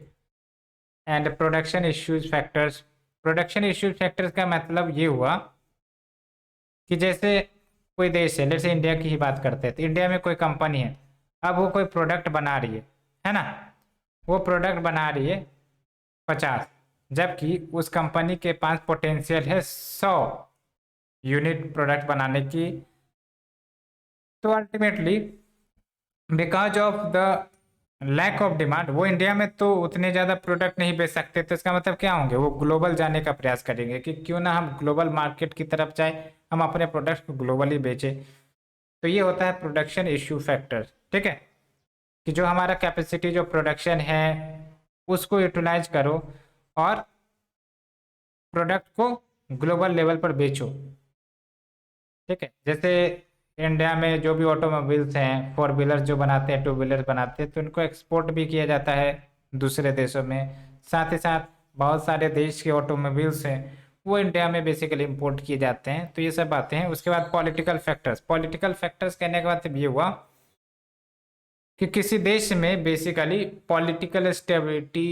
And production issues factors. Production issues factors का मतलब ये हुआ कि जैसे कोई देश है, जैसे इंडिया की ही बात करते हैं, तो इंडिया में कोई कंपनी है, अब वो कोई प्रोडक्ट बना रही है ना। वो प्रोडक्ट बना रही है 50, जबकि उस कंपनी के पास पोटेंशियल है 100 यूनिट प्रोडक्ट बनाने की। तो ultimately because of the lack of demand, वो इंडिया में तो उतने ज़्यादा प्रोडक्ट नहीं बेच सकते। तो इसका मतलब क्या होंगे, वो ग्लोबल जाने का प्रयास करेंगे कि क्यों ना हम ग्लोबल मार्केट की तरफ जाए, हम अपने प्रोडक्ट को ग्लोबली बेचें। तो ये होता है प्रोडक्शन इश्यू फैक्टर। ठीक है, कि जो हमारा कैपेसिटी जो प्रोडक्शन है उसको यूटिलाइज करो और प्रोडक्ट को ग्लोबल लेवल पर बेचो। ठीक है, जैसे इंडिया में जो भी ऑटोमोबाइल्स हैं, फोर व्हीलर जो बनाते हैं, टू व्हीलर बनाते हैं, तो उनको एक्सपोर्ट भी किया जाता है दूसरे देशों में। साथ ही साथ बहुत सारे देश के ऑटोमोबाइल्स हैं वो इंडिया में बेसिकली इंपोर्ट किए जाते हैं। तो ये सब बातें हैं। उसके बाद पॉलिटिकल फैक्टर्स कहने के बाद ये हुआ कि किसी देश में बेसिकली पॉलिटिकल स्टेबिलिटी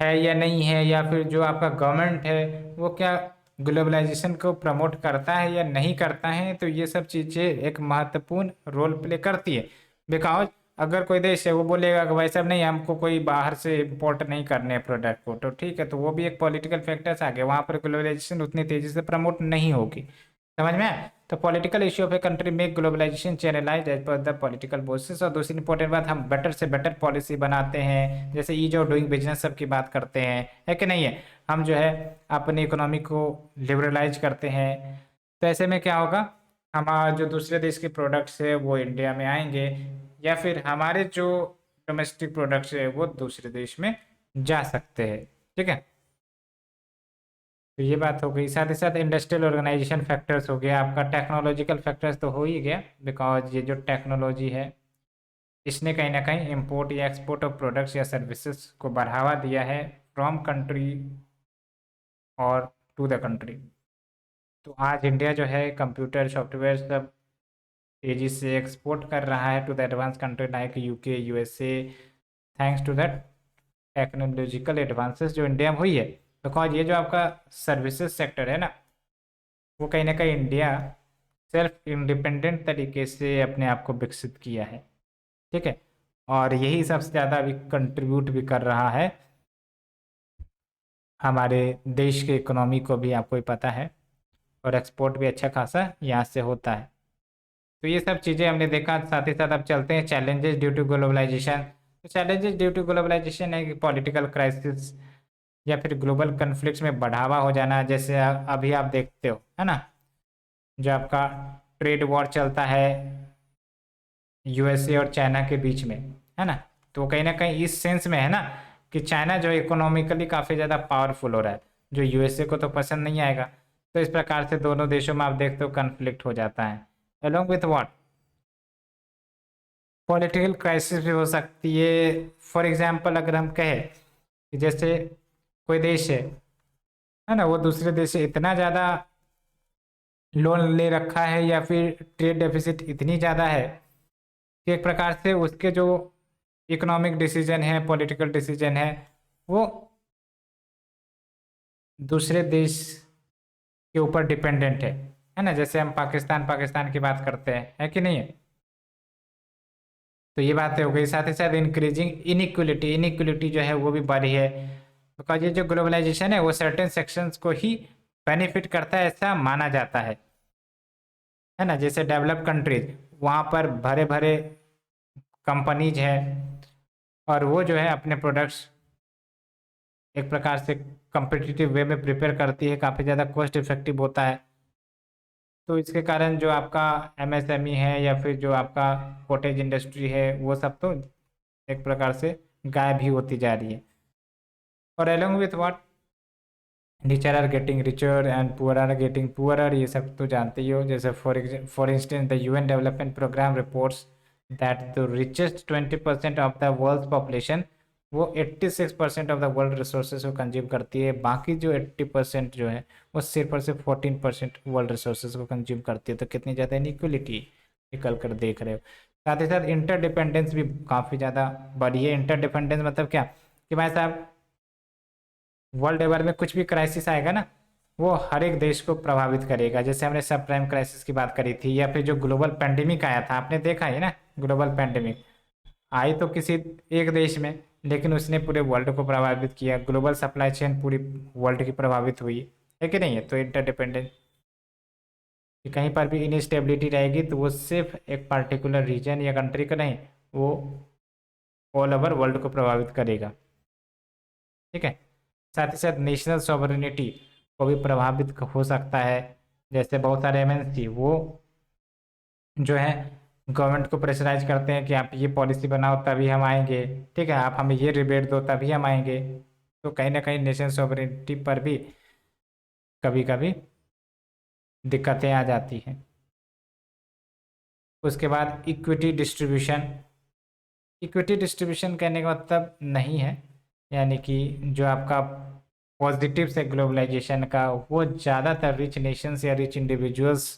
है या नहीं है, या फिर जो आपका गवर्नमेंट है वो क्या ग्लोबलाइजेशन को प्रमोट करता है या नहीं करता है। तो ये सब चीज़ें एक महत्वपूर्ण रोल प्ले करती है। बिकॉज अगर कोई देश है वो बोलेगा कि भाई साहब नहीं, हमको कोई बाहर से इम्पोर्ट नहीं करने प्रोडक्ट को, तो ठीक है, तो वो भी एक पॉलिटिकल फैक्टर्स आ गया, वहाँ पर ग्लोबलाइजेशन उतनी तेजी से प्रमोट नहीं होगी। समझ में आया? तो political issue of a country make globalisation channelise as per the political forces. और दूसरी इंपॉर्टेंट बात, हम बेटर से बेटर पॉलिसी बनाते हैं, जैसे ईज ऑफ डूइंग बिजनेस सब की बात करते हैं, है कि नहीं है। हम जो है अपनी इकोनॉमी को लिबरलाइज करते हैं। तो ऐसे में क्या होगा, हमारा जो दूसरे देश के प्रोडक्ट्स है वो इंडिया में आएंगे, या फिर हमारे जो डोमेस्टिक प्रोडक्ट्स है वो दूसरे देश में जा सकते हैं। ठीक है, तो ये बात हो गई। साथ ही साथ इंडस्ट्रियल ऑर्गेनाइजेशन फैक्टर्स हो गया आपका। टेक्नोलॉजिकल फैक्टर्स तो हो ही गया, बिकॉज ये जो टेक्नोलॉजी है इसने कहीं ना कहीं इंपोर्ट या एक्सपोर्ट ऑफ प्रोडक्ट्स या सर्विसेज को बढ़ावा दिया है फ्रॉम कंट्री और टू द कंट्री। तो आज इंडिया जो है कंप्यूटर सॉफ्टवेयर सब तेजी से एक्सपोर्ट कर रहा है to the advance country like UK, USA, thanks to that technological advances जो इंडिया में हुई है। बिकॉज ये जो आपका सर्विसेज सेक्टर है ना, वो कहीं ना कहीं इंडिया सेल्फ इंडिपेंडेंट तरीके से अपने आप को विकसित किया है। ठीक है, और यही सबसे ज़्यादा अभी कंट्रीब्यूट भी कर रहा है हमारे देश के इकोनॉमी को भी, आपको ही पता है, और एक्सपोर्ट भी अच्छा खासा यहाँ से होता है। तो ये सब चीज़ें हमने देखा। साथ ही साथ अब चलते हैं चैलेंजेस ड्यू टू ग्लोबलाइजेशन। तो चैलेंजेस ड्यू टू ग्लोबलाइजेशन है कि पॉलिटिकल क्राइसिस या फिर ग्लोबल कन्फ्लिक्ट्स में बढ़ावा हो जाना, जैसे अभी आप देखते हो, है ना, जो आपका ट्रेड वॉर चलता है यूएसए और चाइना के बीच में, है ना। तो कहीं ना कहीं इस सेंस में है ना कि चाइना जो इकोनॉमिकली काफ़ी ज़्यादा पावरफुल हो रहा है, जो यूएसए को तो पसंद नहीं आएगा। तो इस प्रकार से दोनों देशों में आप देखते हो कन्फ्लिक्ट हो जाता है। Along with what, political crisis भी हो सकती है। फॉर एग्जाम्पल अगर हम कहें कि जैसे कोई देश है ना, वो दूसरे देश से इतना ज़्यादा लोन ले रखा है या फिर ट्रेड डेफिसिट इतनी ज़्यादा है कि एक प्रकार से उसके जो इकोनॉमिक डिसीजन है, पॉलिटिकल डिसीजन है, वो दूसरे देश के ऊपर डिपेंडेंट है ना। जैसे हम पाकिस्तान की बात करते हैं, है कि नहीं है। तो ये बातें हो गई। साथ ही साथ इंक्रीजिंग इनइक्वलिटी जो है वो भी बढ़ी है, बिकॉज ये जो ग्लोबलाइजेशन है वो सर्टेन सेक्शंस को ही बेनिफिट करता है, ऐसा माना जाता है ना। जैसे डेवलप कंट्रीज, वहाँ पर भरे भरे कंपनीज हैं, और वो जो है अपने प्रोडक्ट्स एक प्रकार से कम्पिटिटिव वे में प्रिपेयर करती है, काफ़ी ज़्यादा कॉस्ट इफेक्टिव होता है। तो इसके कारण जो आपका एमएसएमई है या फिर जो आपका कॉटेज इंडस्ट्री है वो सब तो एक प्रकार से गायब ही होती जा रही है। और along with what, richer are getting richer and poor are getting poorer, ये सब तो जानते ही हो। जैसे for instance the UN development programme reports that the richest 20% of the world population वो 86% ऑफ द वर्ल्ड रिसोर्सेज को कंज्यूम करती है। बाकी जो 80% जो है वो सिर्फ और सिर्फ 14% वर्ल्ड रिसोर्सेज को कंज्यूम करती है। तो कितनी ज़्यादा इनइक्वलिटी निकल कर देख रहे हो। साथ ही साथ इंटरडिपेंडेंस भी काफ़ी ज़्यादा बढ़ी है। इंटरडिपेंडेंस मतलब क्या कि भाई साहब वर्ल्ड लेवल में कुछ भी क्राइसिस आएगा ना, वो हर एक देश को प्रभावित करेगा। जैसे हमने सब प्राइम क्राइसिस की बात करी थी, या फिर जो ग्लोबल पैंडेमिक आया था, आपने देखा है ना, ग्लोबल पैंडेमिक आई तो किसी एक देश में, लेकिन उसने पूरे वर्ल्ड को प्रभावित किया। ग्लोबल सप्लाई चेन पूरी वर्ल्ड की प्रभावित हुई, है कि नहीं है। तो इंटरडिपेंडेंट कि कहीं पर भी इनस्टेबिलिटी रहेगी तो वो सिर्फ एक पर्टिकुलर रीजन या कंट्री का नहीं, वो ऑल ओवर वर्ल्ड को प्रभावित करेगा। ठीक है, साथ ही साथ नेशनल सॉवरेनिटी को भी प्रभावित हो सकता है। जैसे बहुत सारे एमएनसी वो जो है गवर्नमेंट को प्रेशराइज करते हैं कि आप ये पॉलिसी बनाओ तभी हम आएंगे, ठीक है, आप हमें ये रिबेट दो तभी हम आएंगे। तो कहीं ना कहीं नेशनल सॉवरेनिटी पर भी कभी कभी दिक्कतें आ जाती हैं। उसके बाद इक्विटी डिस्ट्रीब्यूशन, इक्विटी डिस्ट्रीब्यूशन कहने का मतलब नहीं है, यानी कि जो आपका पॉजिटिव्स है ग्लोबलाइजेशन का, वो ज़्यादातर रिच नेशंस या रिच इंडिविजुअल्स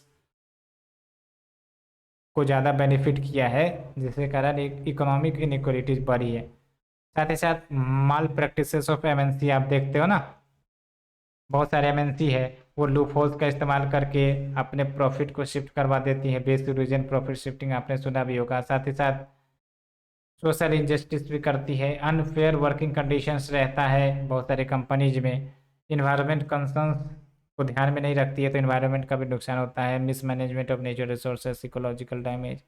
को ज़्यादा बेनिफिट किया है, जिसके कारण एक इकोनॉमिक इनइक्वालिटीज बढ़ी है। साथ ही साथ माल प्रैक्टिसेस ऑफ एमएनसी आप देखते हो ना, बहुत सारे एमएनसी है वो लूप होल्स का इस्तेमाल करके अपने प्रॉफिट को शिफ्ट करवा देती है। बेस रीजन प्रॉफिट शिफ्टिंग आपने सुना भी होगा। साथ ही साथ सोशल इंजस्टिस भी करती है, अनफेयर वर्किंग कंडीशंस रहता है बहुत सारे कंपनीज में, इन्वायरमेंट कंसर्न्स को ध्यान में नहीं रखती है तो इन्वायरमेंट का भी नुकसान होता है, mismanagement of natural resources, ecological damage,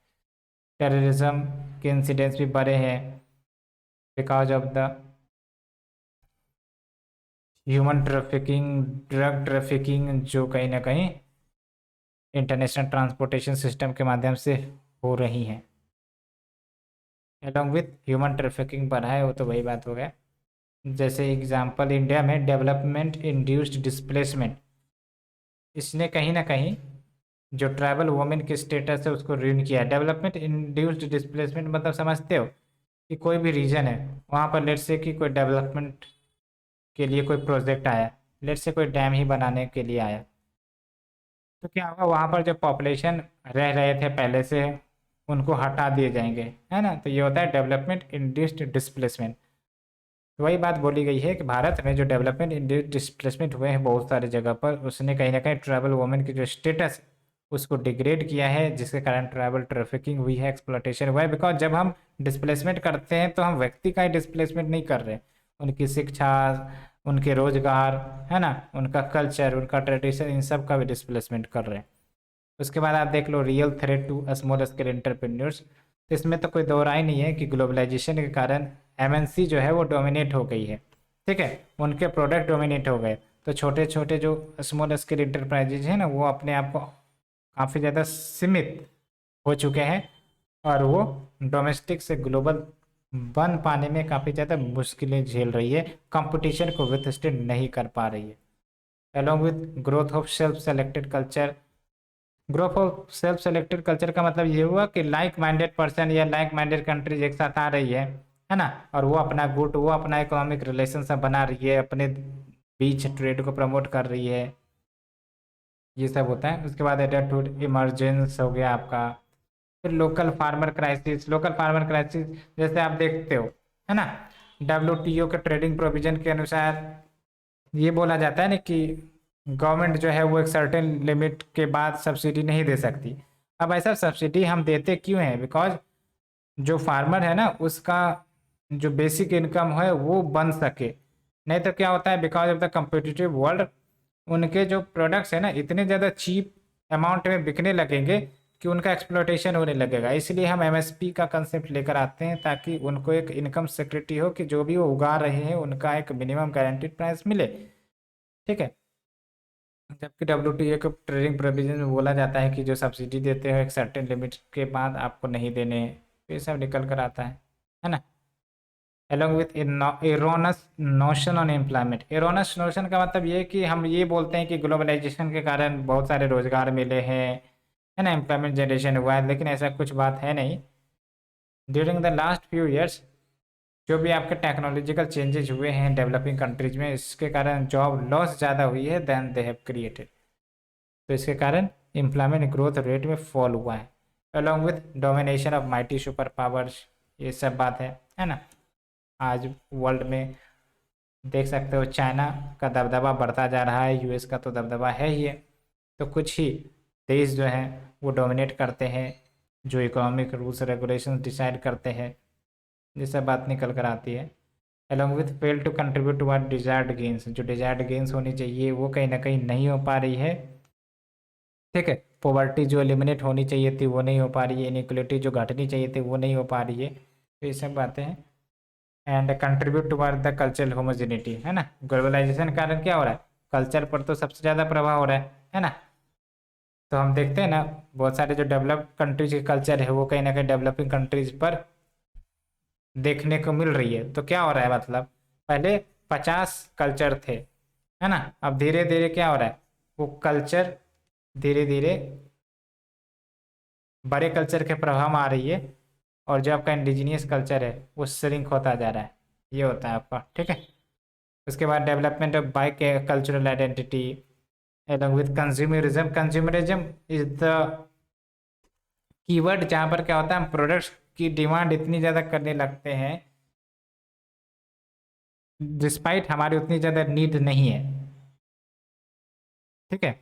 terrorism के इंसिडेंट्स भी बढ़े हैं because of the human trafficking, drug trafficking, जो कहीं ना कहीं इंटरनेशनल ट्रांसपोर्टेशन सिस्टम के माध्यम से हो रही हैं। अलॉन्ग विथ ह्यूमन ट्रैफिकिंग बढ़ा है, वो तो वही बात हो गया। जैसे एग्जांपल इंडिया में डेवलपमेंट इंड्यूस्ड डिस्प्लेसमेंट, इसने कहीं ना कहीं जो ट्राइबल वुमेन के स्टेटस है उसको रूइन किया है। डेवलपमेंट इंड्यूस्ड डिस्प्लेसमेंट मतलब समझते हो कि कोई भी रीजन है वहाँ पर लेट से कि कोई डेवलपमेंट के लिए कोई प्रोजेक्ट आया, लेट से कोई डैम ही बनाने के लिए आया, तो क्या होगा वहाँ पर जो पॉपुलेशन रह रहे थे पहले से उनको हटा दिए जाएंगे, है ना। तो ये होता है डेवलपमेंट इंड्यूस्ड डिस्प्लेसमेंट। तो वही बात बोली गई है कि भारत में जो डेवलपमेंट इंड्यूस्ड डिस्प्लेसमेंट हुए हैं बहुत सारी जगह पर, उसने कहीं ना कहीं ट्राइबल वुमेन की जो स्टेटस उसको डिग्रेड किया है, जिसके कारण ट्राइबल ट्रैफिकिंग हुई है, एक्सप्लॉयटेशन हुआ है। बिकॉज जब हम डिस्प्लेसमेंट करते हैं तो हम व्यक्ति का ही डिस्प्लेसमेंट नहीं कर रहे, उनकी शिक्षा, उनके रोजगार, है ना, उनका कल्चर, उनका ट्रेडिशन, इन सब का भी डिस्प्लेसमेंट कर रहे हैं। उसके बाद आप देख लो real threat to small scale entrepreneurs, तो इसमें तो कोई दो राय नहीं है कि ग्लोबलाइजेशन के कारण एमएनसी जो है वो डोमिनेट हो गई है, ठीक है, उनके प्रोडक्ट डोमिनेट हो गए। तो छोटे छोटे जो स्मॉल स्केल इंटरप्राइजेज हैं ना, वो अपने आप को काफ़ी ज़्यादा सीमित हो चुके हैं और वो डोमेस्टिक से ग्लोबल बन पाने में काफ़ी ज़्यादा मुश्किलें झेल रही है, कंपटीशन को विथस्टैंड नहीं कर पा रही है। along with growth of self selected culture, growth of self selected culture का मतलब ये हुआ कि लाइक माइंडेड पर्सन या लाइक माइंडेड कंट्रीज एक साथ आ रही है ना, और वो अपना गुट, वो अपना इकोनॉमिक रिलेशन सब बना रही है, अपने बीच ट्रेड को प्रमोट कर रही है, ये सब होता है। उसके बाद एडेप्ट इमरजेंस हो गया आपका। फिर local farmer crisis, local farmer crisis जैसे आप देखते हो, है ना, डब्ल्यूटीओ के ट्रेडिंग प्रोविजन के अनुसार ये बोला जाता है ना कि गवर्नमेंट जो है वो एक सर्टेन लिमिट के बाद सब्सिडी नहीं दे सकती। अब ऐसा सब्सिडी हम देते क्यों हैं? बिकॉज जो फार्मर है ना उसका जो बेसिक इनकम है वो बन सके। नहीं तो क्या होता है, because of the competitive world उनके जो प्रोडक्ट्स है ना इतने ज़्यादा चीप अमाउंट में बिकने लगेंगे कि उनका एक्सप्लोटेशन होने लगेगा। इसलिए हम एमएसपी का कंसेप्ट लेकर आते हैं ताकि उनको एक इनकम सिक्योरिटी हो कि जो भी वो उगा रहे हैं उनका एक मिनिमम गारंटीड प्राइस मिले, ठीक है। जबकि डब्ल्यूटीए के ट्रेडिंग प्रोविजन में बोला जाता है कि जो सब्सिडी देते हो एक सर्टेन लिमिट के बाद आपको नहीं देने, तो ये सब निकल कर आता है ना। along with erroneous notion on employment, erroneous notion का मतलब ये कि हम ये बोलते हैं कि ग्लोबलाइजेशन के कारण बहुत सारे रोजगार मिले हैं, है ना, एम्प्लॉयमेंट जनरेशन हुआ है, लेकिन ऐसा कुछ बात है नहीं। During the last few years जो भी आपके टेक्नोलॉजिकल चेंजेस हुए हैं डेवलपिंग कंट्रीज में, इसके कारण जॉब लॉस ज़्यादा हुई है देन दे हैव क्रिएटेड। तो इसके कारण एम्प्लॉयमेंट ग्रोथ रेट में फॉल हुआ है, along with domination of mighty super powers, ये सब बात है ना। आज वर्ल्ड में देख सकते हो चाइना का दबदबा बढ़ता जा रहा है, यूएस का तो दबदबा है ही है। तो कुछ ही देश जो हैं वो डोमिनेट करते हैं, जो इकोनॉमिक रूल्स रेगुलेशंस डिसाइड करते हैं, ये सब बात निकल कर आती है। Along with fail to contribute to our desired gains, जो डिजायर्ड गेंस होनी चाहिए वो कहीं ना कहीं नहीं हो पा रही है, ठीक है। पॉवर्टी जो एलिमिनेट होनी चाहिए थी वो नहीं हो पा रही है, इनइक्वलिटी जो घटनी चाहिए थी वो नहीं हो पा रही है, तो ये सब बातें हैं। And contribute toward the cultural homogeneity, है ना। ग्लोबलाइजेशन के कारण क्या हो रहा है, कल्चर पर तो सबसे ज़्यादा प्रभाव हो रहा है ना। तो हम देखते हैं ना बहुत सारे जो डेवलप्ड कंट्रीज के कल्चर है वो कहीं ना कहीं डेवलपिंग कंट्रीज पर देखने को मिल रही है। तो क्या हो रहा है, मतलब पहले 50 कल्चर थे, है ना, अब धीरे धीरे क्या हो रहा है, वो कल्चर धीरे धीरे बड़े कल्चर के प्रभाव में आ रही है और जो आपका इंडिजीनियस कल्चर है वो श्रिंक होता जा रहा है। ये होता है आपका, ठीक है। उसके बाद development of by cultural identity along with consumerism। consumerism is the keyword जहाँ पर क्या होता है, हम प्रोडक्ट्स की डिमांड इतनी ज़्यादा करने लगते हैं डिस्पाइट हमारी उतनी ज़्यादा नीड नहीं है, ठीक है।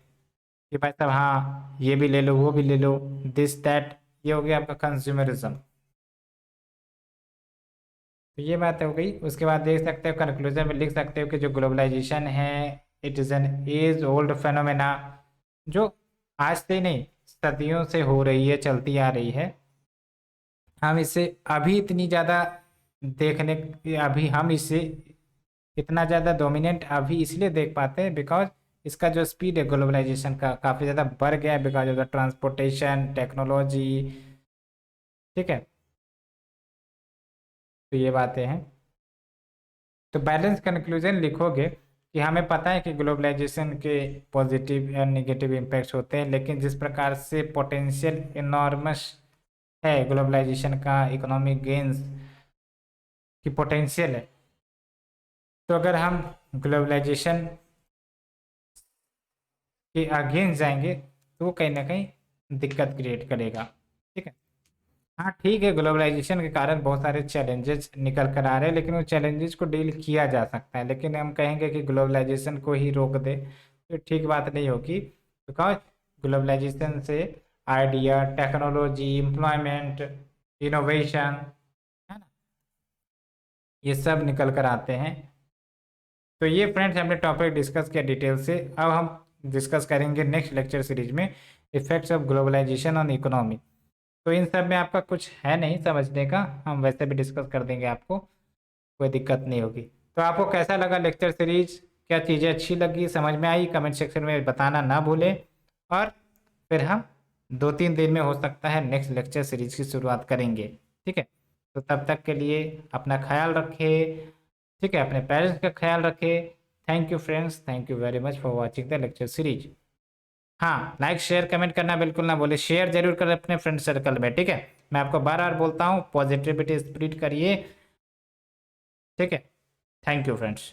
कि भाई साहब हाँ ये भी ले लो वो भी ले लो, दिस दैट, ये हो गया आपका कंज्यूमरिज्म। तो ये बात हो गई। उसके बाद देख सकते हो कंक्लूजन में लिख सकते हो कि जो ग्लोबलाइजेशन है it is an age old phenomena, जो आज से नहीं सदियों से हो रही है, चलती आ रही है। हम इसे अभी इतनी ज़्यादा देखने, अभी हम इसे इतना ज़्यादा डोमिनेंट अभी इसलिए देख पाते हैं बिकॉज इसका जो स्पीड है ग्लोबलाइजेशन का काफ़ी ज़्यादा बढ़ गया है because of the transportation technology, ठीक है। तो ये बातें हैं। तो बैलेंस कंक्लूजन लिखोगे कि हमें पता है कि ग्लोबलाइजेशन के पॉजिटिव और नेगेटिव इम्पैक्ट्स होते हैं, लेकिन जिस प्रकार से पोटेंशियल इनॉर्मस है ग्लोबलाइजेशन का, इकोनॉमिक गेन्स की पोटेंशियल है, तो अगर हम ग्लोबलाइजेशन के अगेंस्ट जाएंगे तो वो कहीं ना कहीं दिक्कत क्रिएट करेगा, ठीक है। हाँ ठीक है, ग्लोबलाइजेशन के कारण बहुत सारे चैलेंजेस निकल कर आ रहे हैं, लेकिन उन चैलेंजेस को डील किया जा सकता है। लेकिन हम कहेंगे कि ग्लोबलाइजेशन को ही रोक दे तो ठीक बात नहीं होगी, बिकॉज ग्लोबलाइजेशन से आइडिया, टेक्नोलॉजी, एम्प्लॉयमेंट, इनोवेशन, है ना, ये सब निकल कर आते हैं। तो ये फ्रेंड्स हमने टॉपिक डिस्कस किया डिटेल से। अब हम डिस्कस करेंगे नेक्स्ट लेक्चर सीरीज में effects of globalisation on economy. तो इन सब में आपका कुछ है नहीं समझने का, हम वैसे भी डिस्कस कर देंगे, आपको कोई दिक्कत नहीं होगी। तो आपको कैसा लगा लेक्चर सीरीज, क्या चीज़ें अच्छी लगी, समझ में आई, कमेंट सेक्शन में बताना ना भूलें। और फिर हम 2-3 दिन में हो सकता है नेक्स्ट लेक्चर सीरीज की शुरुआत करेंगे, ठीक है। तो तब तक के लिए अपना ख्याल रखें, ठीक है, अपने पेरेंट्स का ख्याल रखें। Thank you friends, thank you very much for watching the lecture series. हाँ, लाइक शेयर कमेंट करना बिल्कुल ना भूले, शेयर जरूर करें अपने फ्रेंड सर्कल में, ठीक है। मैं आपको बार बार बोलता हूँ पॉजिटिविटी स्प्रेड करिए, ठीक है। Thank you friends.